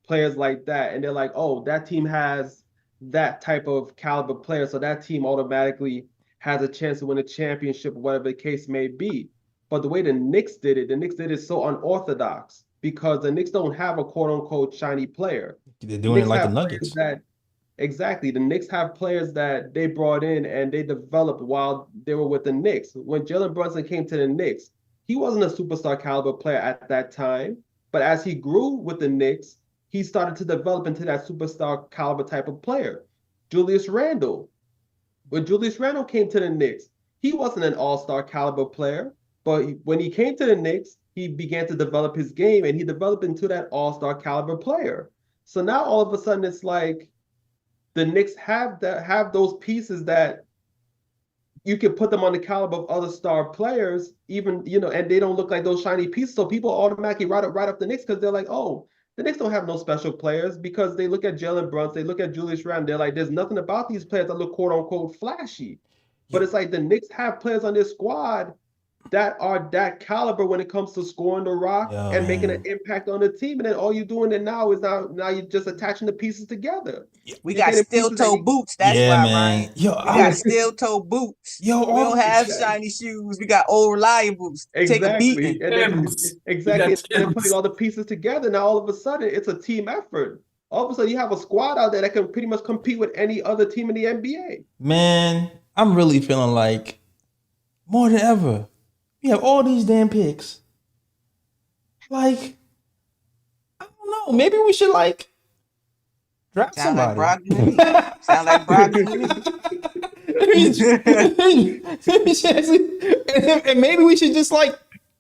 players like that, and they're like, oh, that team has that type of caliber player, so that team automatically has a chance to win a championship, whatever the case may be. But the way the Knicks did it so unorthodox, because the Knicks don't have a quote-unquote shiny player. They're doing it like the Nuggets. Exactly. The Knicks have players that they brought in and they developed while they were with the Knicks. When Jalen Brunson came to the Knicks, he wasn't a superstar caliber player at that time. But as he grew with the Knicks, he started to develop into that superstar caliber type of player. Julius Randle. When Julius Randle came to the Knicks, he wasn't an all-star caliber player. But when he came to the Knicks, he began to develop his game, and he developed into that all-star caliber player. So now all of a sudden it's like the Knicks have those pieces that you can put them on the caliber of other star players, even, and they don't look like those shiny pieces. So people automatically write up the Knicks because they're like, oh, the Knicks don't have no special players, because they look at Jalen Brunson, they look at Julius Randle, they're like, there's nothing about these players that look quote unquote flashy. But it's like the Knicks have players on their squad that are that caliber when it comes to scoring the rock and making an impact on the team. And then all you're doing it now is now you're just attaching the pieces together. We got steel-toe boots. That's why, Ryan. We got steel-toe boots. We don't have shiny shoes. We got old reliables. Exactly. Take a beating. Exactly. And then putting all the pieces together, now all of a sudden it's a team effort. All of a sudden you have a squad out there that can pretty much compete with any other team in the NBA. Man, I'm really feeling like more than ever, we have all these damn picks. Like, I don't know. Maybe we should draft somebody. Sound like Brogdon. And maybe we should just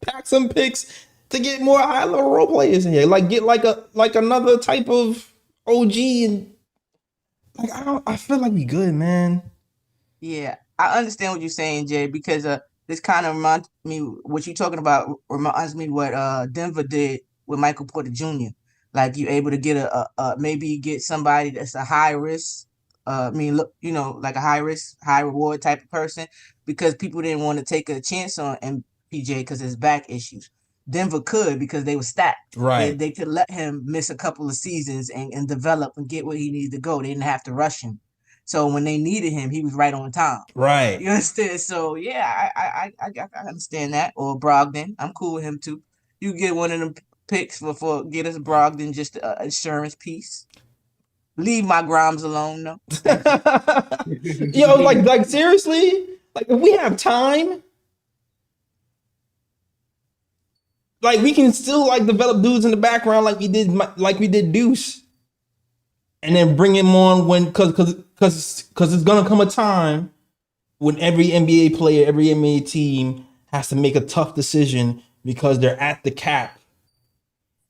pack some picks to get more high level role players in here. Get another type of OG, and I feel like we good, man. Yeah, I understand what you're saying, Jay, because this kind of reminds me, what you're talking about reminds me what Denver did with Michael Porter Jr. Like, you're able to get maybe get somebody that's a high risk, like a high risk, high reward type of person, because people didn't want to take a chance on MPJ because his back issues. Denver could because they were stacked. Right. They could let him miss a couple of seasons and develop and get where he needed to go. They didn't have to rush him. So when they needed him, he was right on time. Right. You understand? So yeah, I understand that. Or Brogdon, I'm cool with him too. You get one of them picks for get us Brogdon, just insurance piece. Leave my Grimes alone, though. Yo, like seriously, like if we have time, like we can still like develop dudes in the background like we did Deuce, and then bring him on when because it's gonna come a time when every NBA player, every NBA team has to make a tough decision because they're at the cap,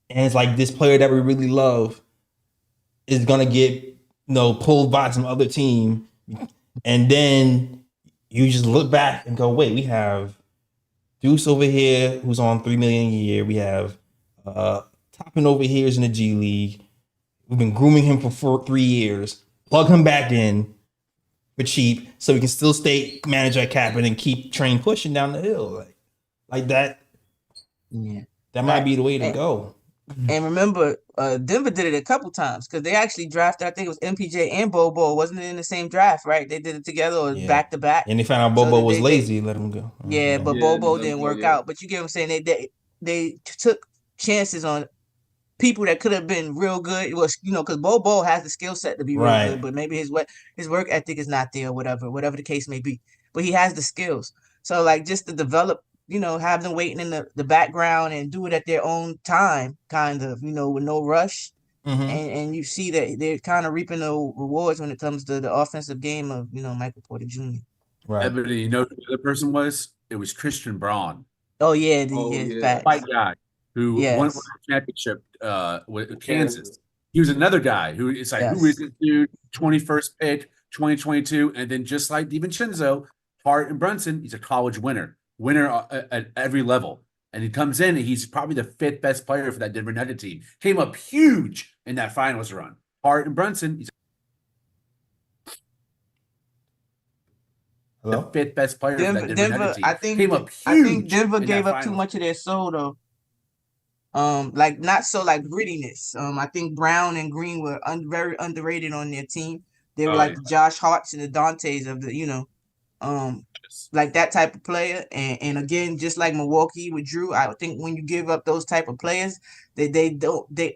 and it's like this player that we really love is gonna get pulled by some other team, and then you just look back and go, wait, we have Deuce over here who's on $3 million a year. We have Toppin over here is in the G League. We've been grooming him for 3 years. Plug him back in for cheap so we can still stay manager at cap and then keep train pushing down the hill like that. Yeah, that might be the way to go. And remember, Denver did it a couple times because they actually drafted, I think it was MPJ and Bobo. Wasn't it in the same draft, right? They did it together or back to back. And they found out Bobo was lazy, let him go. Yeah, but Bobo didn't work out. But you get what I'm saying? They took chances on people that could have been real good. It was, because Bobo has the skill set to be real good, but maybe his work ethic is not there, whatever the case may be. But he has the skills. So like just to develop, have them waiting in the background and do it at their own time, kind of, with no rush. And you see that they're kind of reaping the rewards when it comes to the offensive game of, Michael Porter Jr. Right. Ebony, you know who the other person was? It was Christian Braun. Oh, yeah. White guy who won a championship with Kansas. He was another guy who is like, who is this dude? 21st pick, 2022. And then just like DiVincenzo, Hart and Brunson, he's a college winner at every level. And he comes in and he's probably the 5th best player for that Denver Nuggets team. Came up huge in that finals run. Hart and Brunson, he's the 5th best player for that Denver Nuggets team. I think Denver gave up too much of their soul though. Not so like grittiness. I think Brown and Green were very underrated on their team. They were the Josh Harts and the Dantes of the, like that type of player. And again, just like Milwaukee with Drew, I think when you give up those type of players, they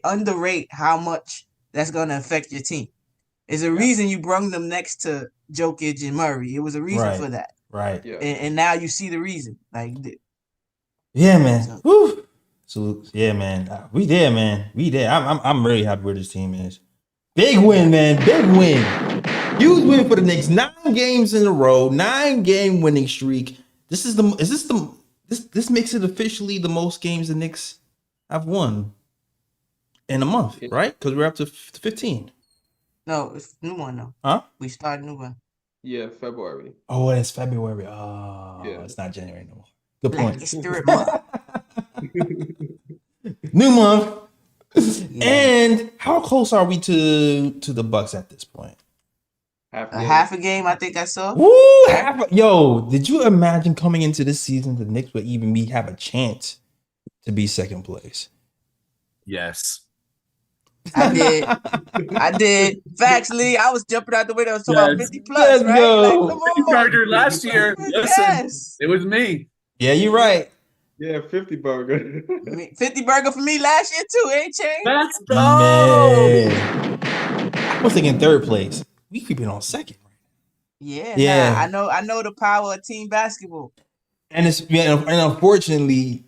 underrate how much that's gonna affect your team. There's a reason you brung them next to Jokic and Murray. It was a reason for that. Right. Yeah. And now you see the reason. Yeah, man. Woo. So yeah, man. We there, man. We there. I'm really happy where this team is. Big win, man. Big win. Huge win for the Knicks. 9 games in a row. 9-game winning streak. This makes it officially the most games the Knicks have won in a month, right? Because we're up to 15. No, it's a new one though. Huh? We started a new one. Yeah, February. Oh, it's February. Oh, it's not January no more. Good point. It's Spirit Month. New month. Yeah. And how close are we to the Bucks at this point? Half a game, I think I saw. Woo! Yo, did you imagine coming into this season the Knicks would even have a chance to be second place? Yes. I did. Facts, Lee. I was jumping out the window. I was talking about 50 plus, right? Go. Like, come on. Last year. Listen, it was me. Yeah, you're right. Yeah, 50 burger. 50 burger for me last year too. Ain't changed. Let's go. Man. I was thinking third place. We creeping on second. Yeah. Nah, I know the power of team basketball. And and unfortunately,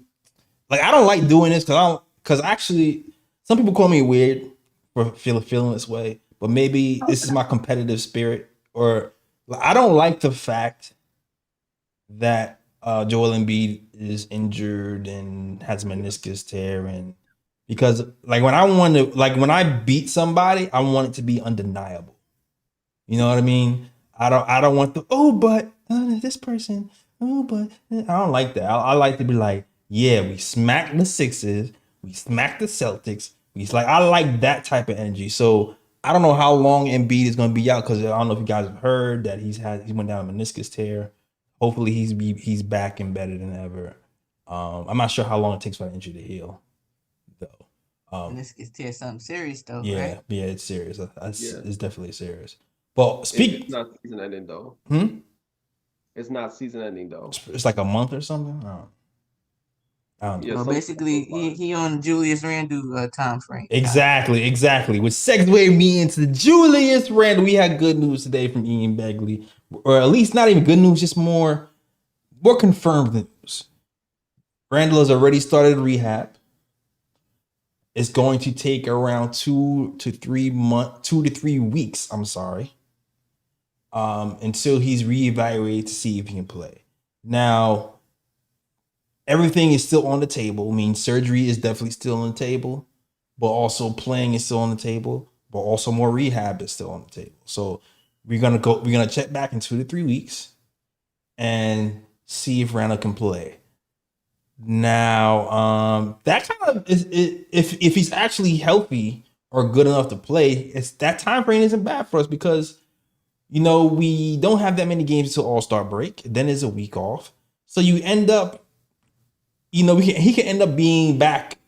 like I don't like doing this because actually some people call me weird for feeling this way, but maybe this is my competitive spirit, or I don't like the fact that Joel Embiid is injured and has a meniscus tear, and because when I beat somebody, I want it to be undeniable. You know what I mean? I don't want this person. Oh, but I don't like that. I like to be like, yeah, we smacked the Sixers, we smacked the Celtics. I like that type of energy. So I don't know how long Embiid is going to be out because I don't know if you guys have heard that he went down a meniscus tear. Hopefully he's back and better than ever. I'm not sure how long it takes for that injury to heal, though. And it's something serious though, Yeah, right? yeah, it's serious. Yeah. It's definitely serious. But It's not season ending though. It's not season ending though. it's like a month or something. I don't know. Yeah, Well, some- basically, he on Julius Randle time frame. Exactly. Which segue me into the Julius Randle. We had good news today from Ian Begley, or at least not even good news, just more confirmed news. Randle has already started rehab. It's going to take around 2 to 3 weeks. I'm sorry. Until he's reevaluated to see if he can play. Now, everything is still on the table. I mean, surgery is definitely still on the table, but also playing is still on the table, but also more rehab is still on the table. So we're gonna check back in 2 to 3 weeks and see if Randle can play. Now, that kind of is if he's actually healthy or good enough to play, it's that time frame isn't bad for us because we don't have that many games until All-Star break. Then it's a week off. So you end up, he can end up being back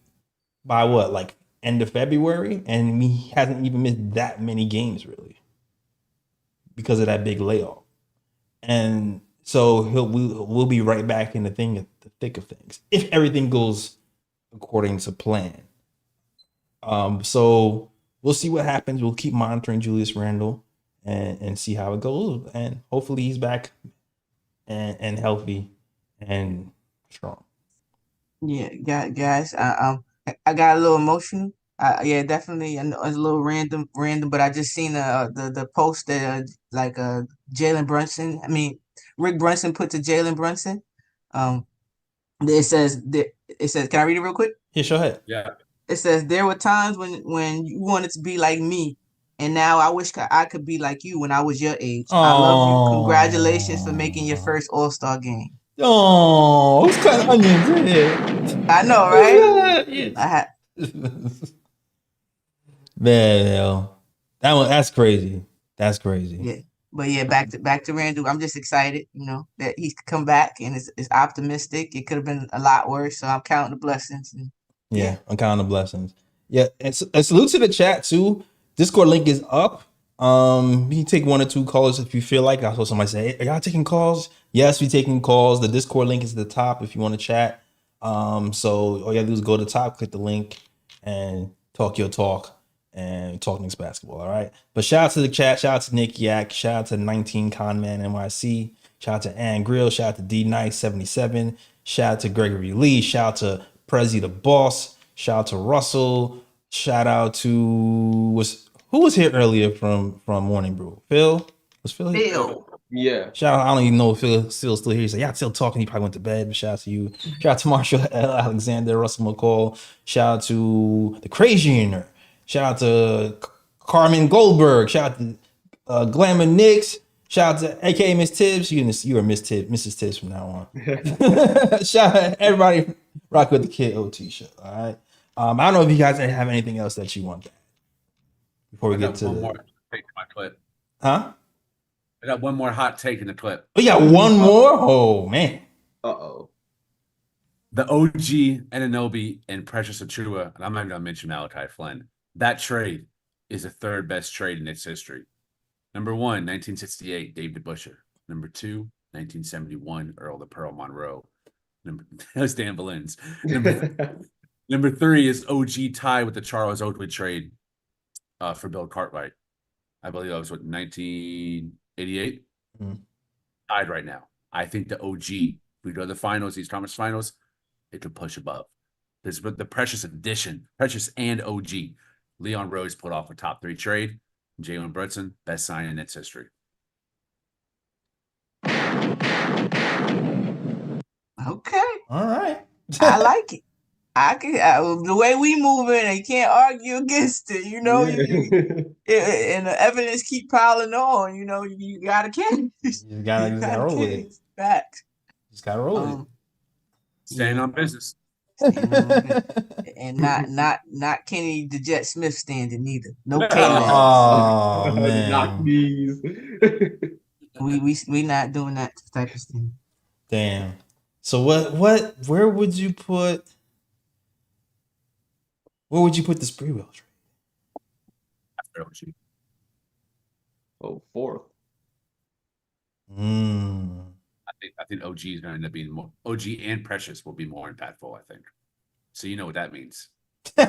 by like end of February, and he hasn't even missed that many games really because of that big layoff. And so we'll be right back in the thick of things if everything goes according to plan. So we'll see what happens. We'll keep monitoring Julius Randle and see how it goes, and hopefully he's back and healthy and strong. Yeah, guys, I got a little emotional. Yeah, definitely. I know it's a little random, but I just seen the post that Jalen Brunson. I mean, Rick Brunson put to Jalen Brunson. It says. Can I read it real quick? Yeah, sure. Ahead. Yeah. It says there were times when you wanted to be like me, and now I wish I could be like you when I was your age. I love you. Congratulations for making your first All-Star game. Oh, who's cutting onions here? I know, right? I had. Man, that's crazy. That's crazy. Yeah. But yeah, back to Randle. I'm just excited, that he's come back and it's optimistic. It could have been a lot worse, so I'm counting the blessings. Yeah, I'm counting the blessings. Yeah, and salute to the chat too. Discord link is up. You can take 1 or 2 calls if you feel like. I saw somebody say, "Hey, are y'all taking calls?" Yes, we taking calls. The Discord link is at the top if you want to chat. So all you gotta do is go to the top, click the link, and talk your talk and talk Knicks basketball. All right. But shout out to the chat. Shout out to Nick Yak. Shout out to 19 Conman NYC. Shout out to Ann Grill. Shout out to D Nice 77. Shout out to Gregory Lee. Shout out to Prezi the Boss. Shout out to Russell. Shout out to who was here earlier from Morning Brew? Phil? Was Phil here? Phil. Yeah. Shout out, I don't even know if Phil's still here. He's like, yeah, still talking. He probably went to bed. But shout out to you. Shout out to Marshall L. Alexander, Russell McCall. Shout out to the Crazier. Shout out to Carmen Goldberg. Shout out to Glamour Knicks. Shout out to AKA Miss Tibbs. You are Mrs. Tibbs from now on. Shout out to everybody rock with the Kid OT show. All right. I don't know if you guys have anything else that you want to add before we get to one more take in my clip. Huh? I got one more hot take in the clip. We got one more? Oh, man. Uh-oh. The OG Anunoby and Precious Achiuwa, and I'm not even going to mention Malachi Flynn. That trade is the third best trade in its history. Number 1, 1968, David Busher. Number 2, 1971, Earl the Pearl Monroe. That's Dan Valens. Number 3 is OG tie with the Charles Oakley trade for Bill Cartwright. I believe that was 1988. Tied right now. I think the OG, if we go to the finals, these conference finals, it could push above. This the Precious addition, Precious and OG. Leon Rose put off a top 3 trade. Jalen Brunson, best sign in its history. Okay. All right. I like it. The way we move it, you can't argue against it. And the evidence keep piling on. You gotta catch. You gotta roll with it. Facts. Just gotta roll with it. Staying on business. And not Kenny the Jet Smith standing neither. No K. Oh man. Knock knees. We not doing that type of thing. Damn. So where would you put the Sprewell trade? After OG. Oh, fourth. I think OG is going to end up being more. OG and Precious will be more impactful, I think. So you know what that means. He's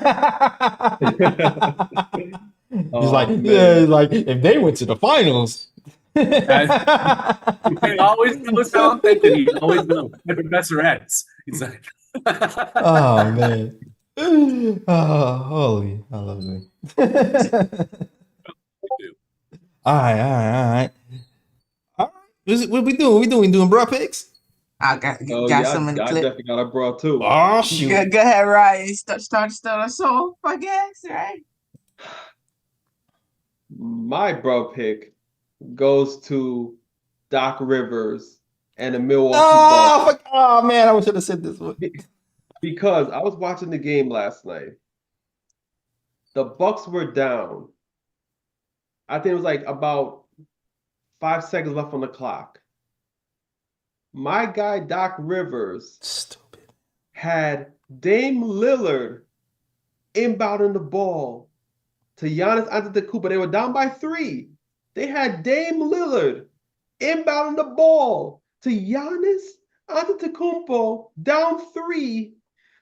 like, yeah, like if they went to the finals. He always knows how I'm thinking. He always knows. My professor X. He's like, Oh man. Oh, holy, I love it. All right. What we doing? We doing bro picks? I got Yeah, some in the I clip. definitely got a bro too. Oh shoot. Go ahead, Ryan. Start us off, I guess, right? My bro pick goes to Doc Rivers and the Milwaukee Bucks. Oh man, I should have said this one. Because I was watching the game last night. The Bucks were down. I think it was like about 5 seconds left on the clock. My guy Doc Rivers had Dame Lillard inbounding the ball to Giannis Antetokounmpo. They were down by 3. They had Dame Lillard inbounding the ball to Giannis Antetokounmpo down 3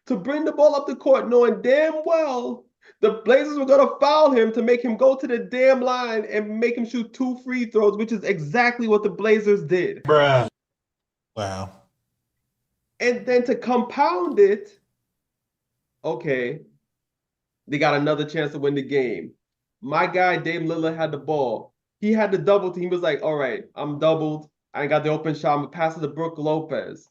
to bring the ball up the court, knowing damn well the Blazers were going to foul him to make him go to the damn line and make him shoot 2 free throws, which is exactly what the Blazers did. Bruh. Wow. And then to compound it, okay, they got another chance to win the game. My guy, Dame Lillard, had the ball. He had the double team. He was like, all right, I'm doubled. I ain't got the open shot. I'm going to pass it to Brook Lopez.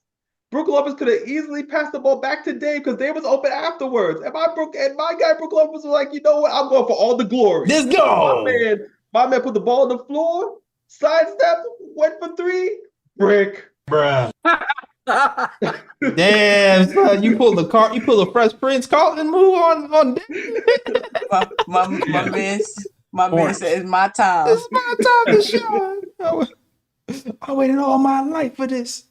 Brook Lopez could have easily passed the ball back to Dame because Dame was open afterwards. And my guy Brook Lopez was like, you know what? I'm going for all the glory. Let's go. My man put the ball on the floor, sidestep, went for 3, brick. Bruh. Damn, son, you pulled a Fresh Prince Carlton move on my man said it's my time. It's my time to shine. I waited all my life for this.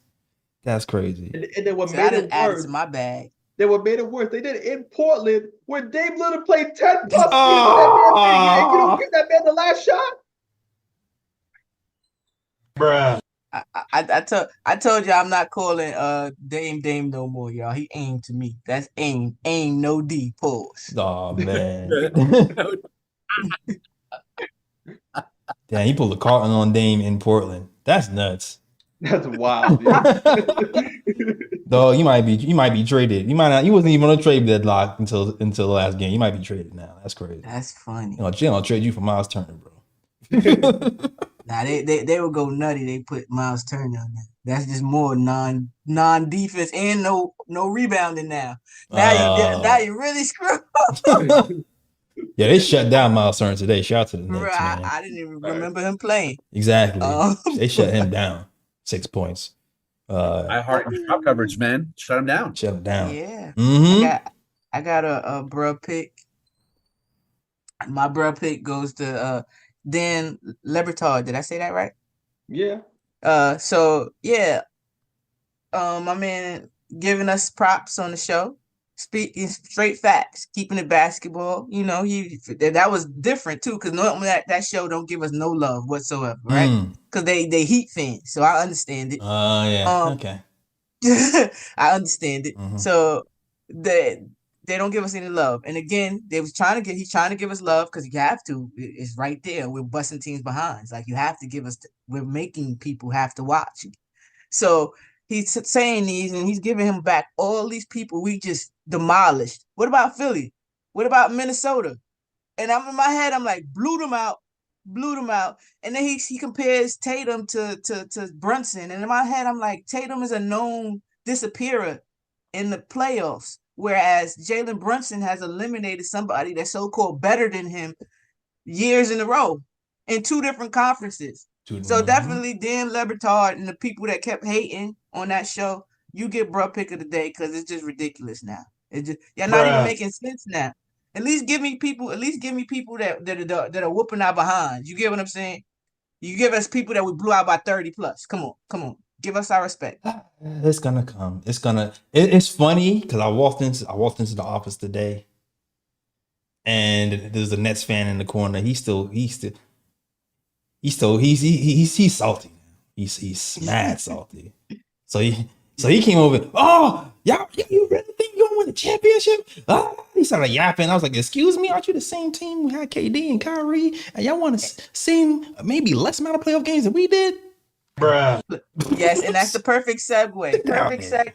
That's crazy. And they were So made it added worse. to my bag. They were made it worse. They did it in Portland where Dame Lillard played 10 plus Oh. and you don't give that man the last shot? Bruh. I told you I'm not calling Dame no more, y'all. He aimed to me. That's aim no D pause. Oh man. Damn, he pulled a Carlton on Dame in Portland. That's nuts. That's wild. Yeah. Dog, you might be traded. You wasn't even on a trade deadlock until the last game. You might be traded now. That's crazy. That's funny. Jalen will trade you for Miles Turner, bro. Nah, they would go nutty. They put Miles Turner on there. That's just more non defense and no rebounding now. Now you really screwed up. Yeah, they shut down Miles Turner today. Shout out to the Knicks, man. I didn't even remember him playing. Exactly. They shut him down. 6 points. I heart drop coverage, man. Shut him down. Shut him down. Yeah. Mm-hmm. I got a bruh pick. My bruh pick goes to Dan Lebertard. Did I say that right? Yeah. So yeah. My man giving us props on the show. Speaking straight facts, keeping it basketball. You know, that was different too, because normally that show don't give us no love whatsoever, right? Because they Heat fans, so I understand it. Yeah. Okay. I understand it. Mm-hmm. So they don't give us any love. And again, he's trying to give us love because you have to. It's right there. We're busting teams behind. It's like you have to give us. We're making people have to watch. So he's saying these, and he's giving him back all these people we just demolished. What about Philly? What about Minnesota? And I'm in my head, I'm like, blew them out. And then he compares Tatum to Brunson. And in my head, I'm like, Tatum is a known disappearer in the playoffs, whereas Jalen Brunson has eliminated somebody that's so-called better than him years in a row in 2 different conferences. So definitely Dan Lebertard and the people that kept hating on that show, you get bruh pick of the day because it's just ridiculous now. You're not even making sense now. At least give me people that are whooping our behinds. You get what I'm saying? You give us people that we blew out by 30 plus. Come on. Give us our respect. It's gonna come. It's funny because I walked into the office today, and there's a Nets fan in the corner. He's salty now. He's mad salty. So he came over. Oh, y'all, you really think you're gonna win the championship? He started yapping. I was like, excuse me, aren't you the same team who had KD and Kyrie? And y'all want the same, maybe less amount of playoff games than we did? Bruh. Yes, and that's the perfect segue. Perfect segue,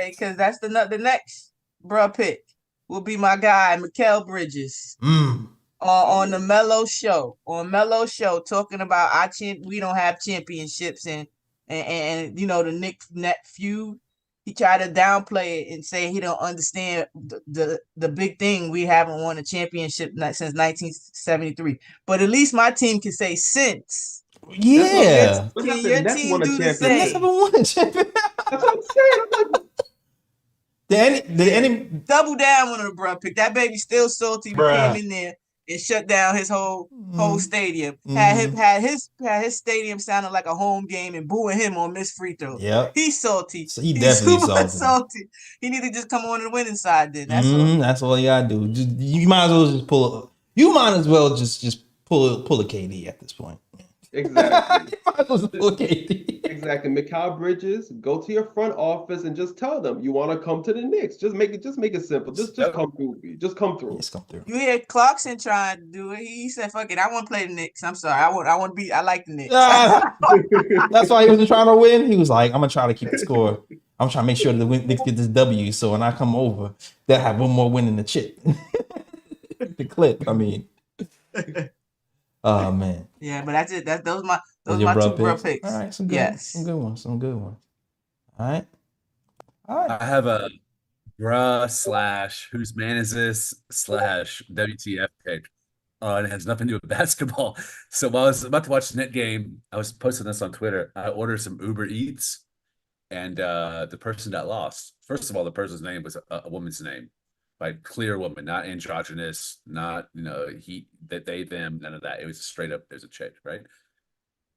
because that's the next bruh pick will be my guy, Mikal Bridges. On the Mellow Show. On Mellow Show, talking about we don't have championships and you know the Knicks net feud. He tried to downplay it and say he don't understand the big thing. We haven't won a championship since 1973. But at least my team can say since. Yeah. Can your team do the Let's same? have a champion. That's what I'm saying. I'm like, Did any Double down on the bruh pick. That baby still salty. We Bruh. came in there and shut down his whole stadium. Mhm. Had his stadium sounding like a home game and booing him on missed free throws. Yep. He's salty. So he He's definitely super salty. salty. He need to just come on the winning side then. That's all. That's all you gotta do. You might as well just pull. You might as well just pull a KD at this point. exactly. You might as well just pull a KD. Exactly. Mikal Bridges, go to your front office and just tell them you want to come to the Knicks. Just make it simple. Just come through. Just come through. Just come through. You hear Clarkson trying to do it. He said, "Fuck it, I want to play the Knicks. I'm sorry. I want to be. I like the Knicks." That's why he wasn't trying to win. He was like, "I'm gonna try to keep the score. I'm trying to make sure the Knicks get this W. So when I come over, they'll have one more win in the chip." The clip. I mean. Oh man. Yeah, but that's it. Those my Those two your bruh picks. All right, some good, Yes. some good ones. All right. I have a bruh / whose man is this / WTF pick. And it has nothing to do with basketball. So while I was about to watch the net game, I was posting this on Twitter. I ordered some Uber Eats, and the person got lost. First of all, the person's name was a woman's name, like clear woman, not androgynous, not he, that, they, them, none of that. It was straight up. There's a chick, right?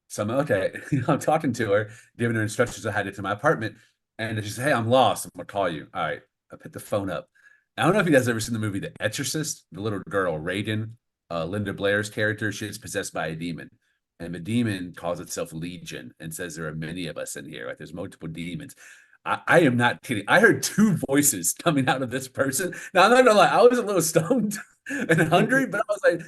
So I'm okay. I'm talking to her, giving her instructions on how to get to my apartment, and she said, "Hey, I'm lost. I'm gonna call you." All right, I put the phone up. I don't know if you guys have ever seen the movie The Exorcist. The little girl Reagan, Linda Blair's character, she's possessed by a demon, and the demon calls itself Legion and says there are many of us in here. Right? There's multiple demons. I am not kidding. I heard two voices coming out of this person. Now I'm not gonna lie, I was a little stoned and hungry, but I was like,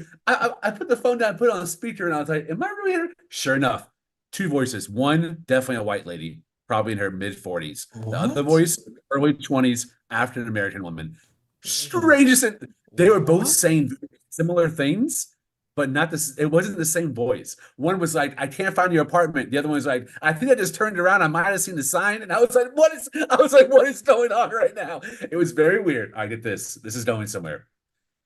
I put the phone down, put it on speaker, and I was like, "Am I really here?" Sure enough, two voices. One definitely a white lady, probably in her mid-40s. The other voice, early 20s, African American woman. Strangest. They were both saying similar things, but not this. It wasn't the same voice. One was like, "I can't find your apartment." The other one was like, "I think I just turned around. I might have seen the sign." And I was like, "What is going on right now?" It was very weird. I get this. This is going somewhere.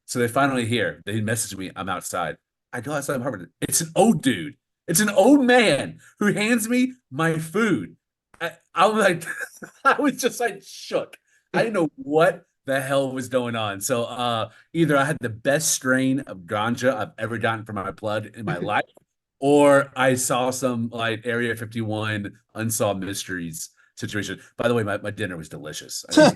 So they finally hear. They message me. I'm outside. I go outside my apartment. It's an old dude. It's an old man who hands me my food. I was like, I was just like shook. I didn't know what the hell was going on. So either I had the best strain of ganja I've ever gotten from my blood in my life, or I saw some like Area 51 Unsolved Mysteries situation. By the way, my dinner was delicious. I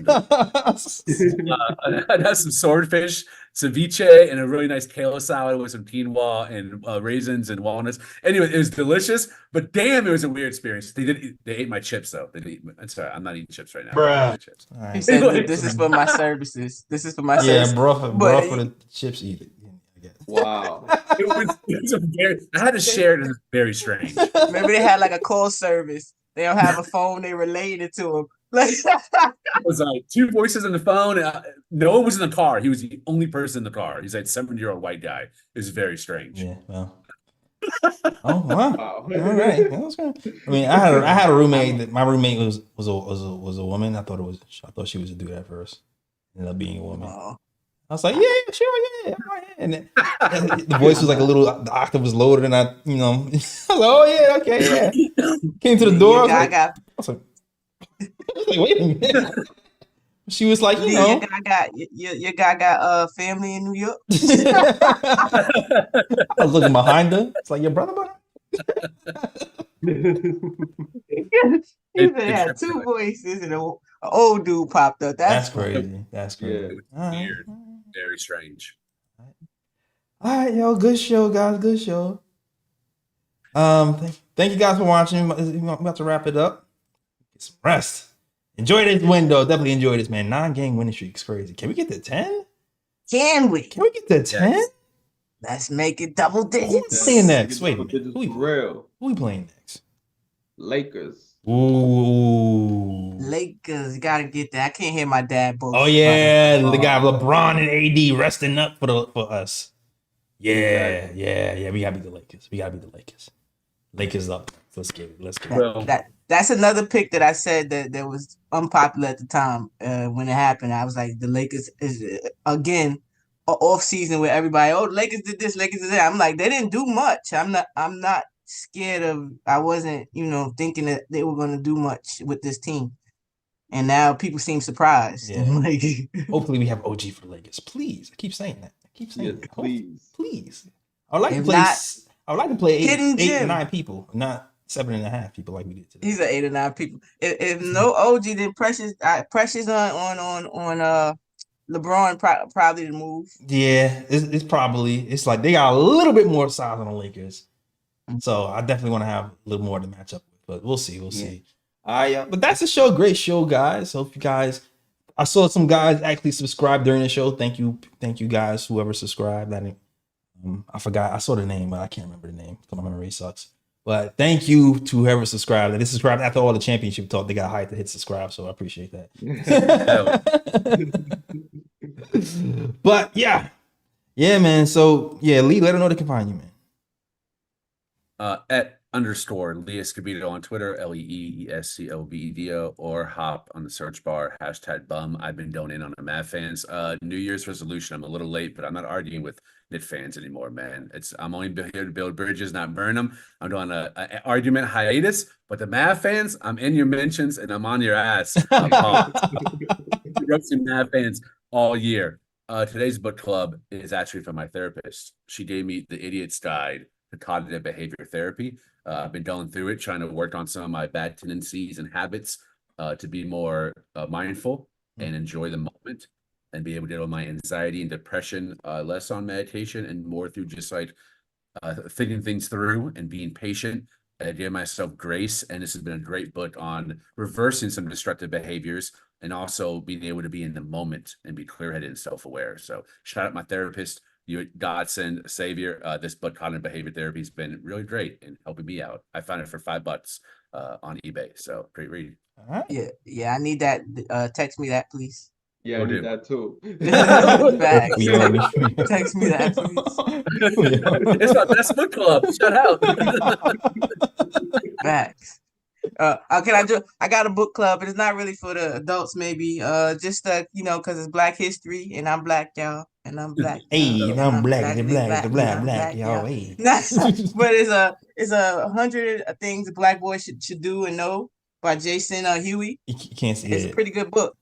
had some swordfish, ceviche, and a really nice kale salad with some quinoa and raisins and walnuts. Anyway, it was delicious, but damn, it was a weird experience. They ate my chips though. I'm sorry, I'm not eating chips right now. Bruh. Chips. All right. He said, "This is for my services. This is for my services." Yeah, bro for the chips eat it. I guess. Wow. It was a very. I had to share it. It was very strange. Maybe they had like a call service. They don't have a phone. They related to him. Like It was like two voices on the phone. No one was in the car. He was the only person in the car. He's like 7-year-old white guy. It was very strange. Yeah. Well. Oh wow. Wow. All right. That was good. I mean, I had a roommate that my roommate was a woman. I thought she was a dude at first. Ended up being a woman. I was like, yeah, sure, yeah. And then the voice was like the octave was loaded, and I was like, oh yeah, okay, yeah. Came to the door. I was like, wait a minute. She was like, your guy got family in New York. I was looking behind her. It's like your brother. He said they had two voices and an old dude popped up. That's funny. crazy. That's crazy. Yeah. It was All right. weird, very strange. All right, yo, good show, guys. Good show. Thank you guys for watching. We're about to wrap it up. Get some rest. Enjoy this win, though. Definitely enjoy this, man. 9-game winning streak is crazy. Can we get to 10? Can we? Can we get to 10? Yes. Let's make it double Who we digits. playing next? Wait a minute. Digits Who we, for real. who we playing next? Lakers. Ooh. Lakers, gotta get that. I can't hear my dad both. Oh yeah, the guy LeBron and AD resting up for us. Yeah. We gotta beat the Lakers. Lakers up. Let's get it. Well, That's another pick that I said that was unpopular at the time when it happened. I was like, the Lakers is again an off season where everybody, the Lakers did this, Lakers did that. I'm like, they didn't do much. I'm not scared of. I wasn't, thinking that they were going to do much with this team, and now people seem surprised. Yeah. Like, Hopefully we have OG for the Lakers. Please, I keep saying that. Yes, that. please. Please. I would like If to play. not, I would like to play Hidden eight Gem. or 9 people, not 7.5 people like we did today. these are 8 or 9 people. If no OG, then Precious on LeBron probably the move. Yeah, it's probably like they got a little bit more size on the Lakers, so I definitely want to have a little more to match up with. But we'll see. But that's a show. Great show, guys. Hope you guys. I saw some guys actually subscribe during the show. Thank you, guys. Whoever subscribed. I forgot. I saw the name, but I can't remember the name. My memory sucks. But thank you to whoever subscribed. They subscribed after all the championship talk. They got hyped to hit subscribe, so I appreciate that. But yeah, man. So yeah, Lee, let them know they can find you, man. At _Lee Escobedo on Twitter, LeeEscobedo, or hop on the search bar, #bum. I've been donating on the Mad Fans. New Year's resolution. I'm a little late, but I'm not arguing with Knicks fans anymore, man. I'm only here to build bridges, not burn them. I'm doing an argument hiatus, but the Mad Fans, I'm in your mentions and I'm on your ass. I'm roasting Mad Fans all year. Today's book club is actually from my therapist. She gave me The Idiot's Guide to Cognitive Behavior Therapy. I've been going through it, trying to work on some of my bad tendencies and habits to be more mindful and enjoy the moment and be able to deal with my anxiety and depression, less on meditation and more through just like thinking things through and being patient. I give myself grace, and this has been a great book on reversing some destructive behaviors and also being able to be in the moment and be clear-headed and self-aware. So shout out my therapist, you godsend, savior. This book, Cognitive Behavior Therapy, has been really great in helping me out. I found it for $5 on eBay. So great read. All right. Yeah, I need that. Text me that, please. Yeah, I need that too. Facts. We already- Text me that, please. It's my best book club. Shout out. Facts. I got a book club, but it's not really for the adults, maybe. Just because it's Black History and I'm black, y'all. And I'm black. Hey, and I'm black, blackly black, black, y'all. Hey. But it's 100 things a black boy should do and know by Jason Huey. You can't see It's it. a pretty good book.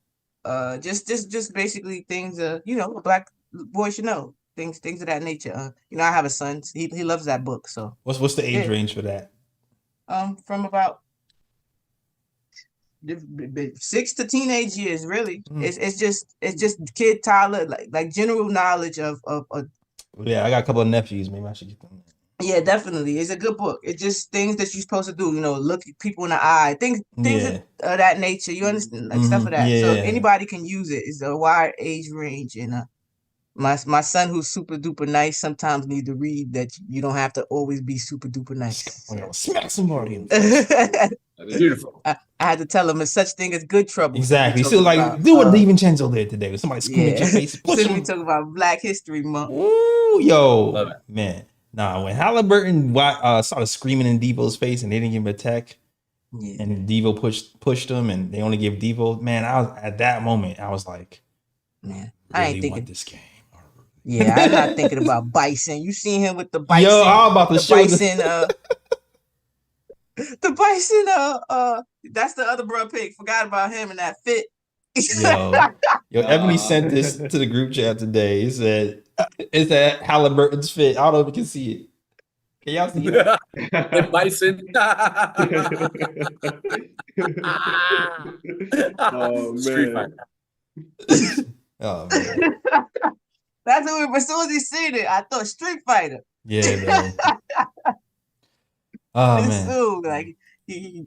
Just basically things a black boy should know. Things of that nature. I have a son. He loves that book. So What's the age range for that? From about 6 to teenage years, really. It's just kid toddler, like general knowledge of Yeah, I got a couple of nephews. Maybe I should get them. Yeah, definitely. It's a good book. It's just things that you're supposed to do, look at people in the eye, things of that nature. You understand, like stuff of that. Yeah. So anybody can use it. It's a wide age range, and my son, who's super duper nice, sometimes need to read that you don't have to always be super duper nice. I'm gonna smack somebody. Beautiful. I had to tell him there's such thing as good trouble. Exactly. So do what DiVincenzo did today. With somebody screaming at your face. Push So him. we talk about Black History Month. Ooh, yo, Love it. man. Nah, when Halliburton started screaming in Devo's face and they didn't give him a tech, and Devo pushed him, and they only gave Devo. Man, I was at that moment. I was like, man, I I really ain't thinking want this game. Yeah, I'm not thinking about Bison. You seen him with the Bison? Yo, I'm about to the show Bison. The Bison. That's the other bro pick. Forgot about him in that fit. Yo, Ebony sent this to the group chat today. He said, "Is that Halliburton's fit?" I don't know if you can see it. Can y'all see that? And Bison. Oh Street man. Fighter. Oh man. That's what as soon as he seen it, I thought Street Fighter. Yeah, man. Oh It's man. soon, like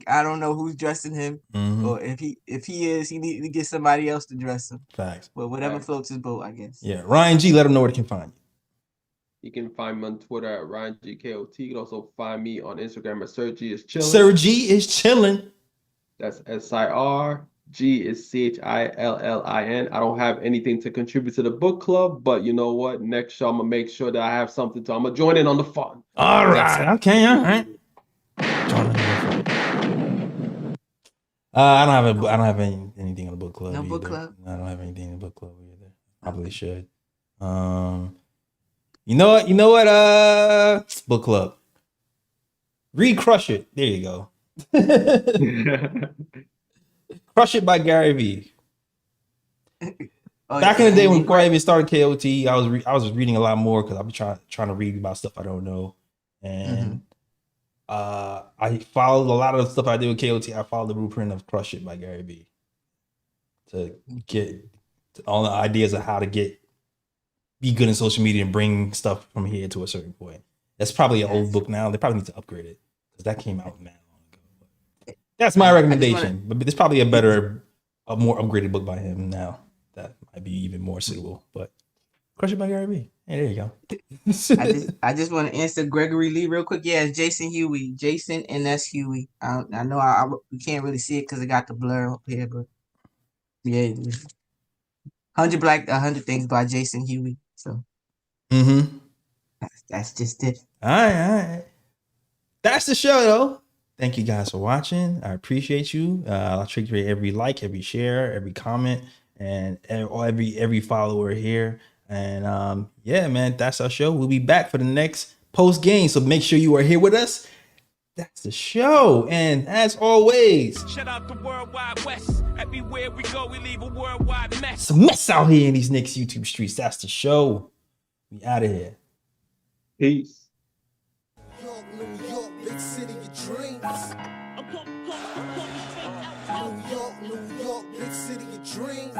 I don't know who's dressing him, Mhm. or if he is, he need to get somebody else to dress him. Facts. But whatever Facts. floats his boat, I guess. Yeah. Ryan G, let him know where they can find you. You can find me on Twitter at RyanGKOT. You can also find me on Instagram at Sir G is chilling. Sir G is chilling. That's SIR. G is CHILLIN. I don't have anything to contribute to the book club, but you know what? Next show, I'm gonna make sure that I have something to. I'm gonna join in on the fun. All right. Okay. All right. I don't have anything on the book club. No either. book club? I don't have anything in the book club either. Probably should. You know what? Book club. Read Crush It. There you go. Crush It by Gary Vee. Back in the day when before I even started KOT, I was reading a lot more because I've been trying to read about stuff I don't know, and I followed a lot of the stuff I did with KOT. I followed the blueprint of Crush It by Gary Vee to get all the ideas of how to be good in social media and bring stuff from here to a certain point. That's probably an old book now. They probably need to upgrade it because that came out now. That's my recommendation, but there's probably a more upgraded book by him now that might be even more suitable. But Crush It by Gary Vee. Hey, there you go. I just want to answer Gregory Lee real quick. Yeah, it's Jason Huey. Jason and that's Huey. I know we can't really see it because it got the blur up here, but yeah, 100 Things by Jason Huey. So that's just it. All right. That's the show, though. Thank you guys for watching. I appreciate you. I'll appreciate every like, every share, every comment, and every follower here. And yeah, man, that's our show. We'll be back for the next post game. So make sure you are here with us. That's the show. And as always, shout out the worldwide West. Everywhere we go, we leave a worldwide mess. it's a mess out here in these Knicks YouTube streets. That's the show. We out of here. Peace. New York, big city of dreams. New York, big city of dreams.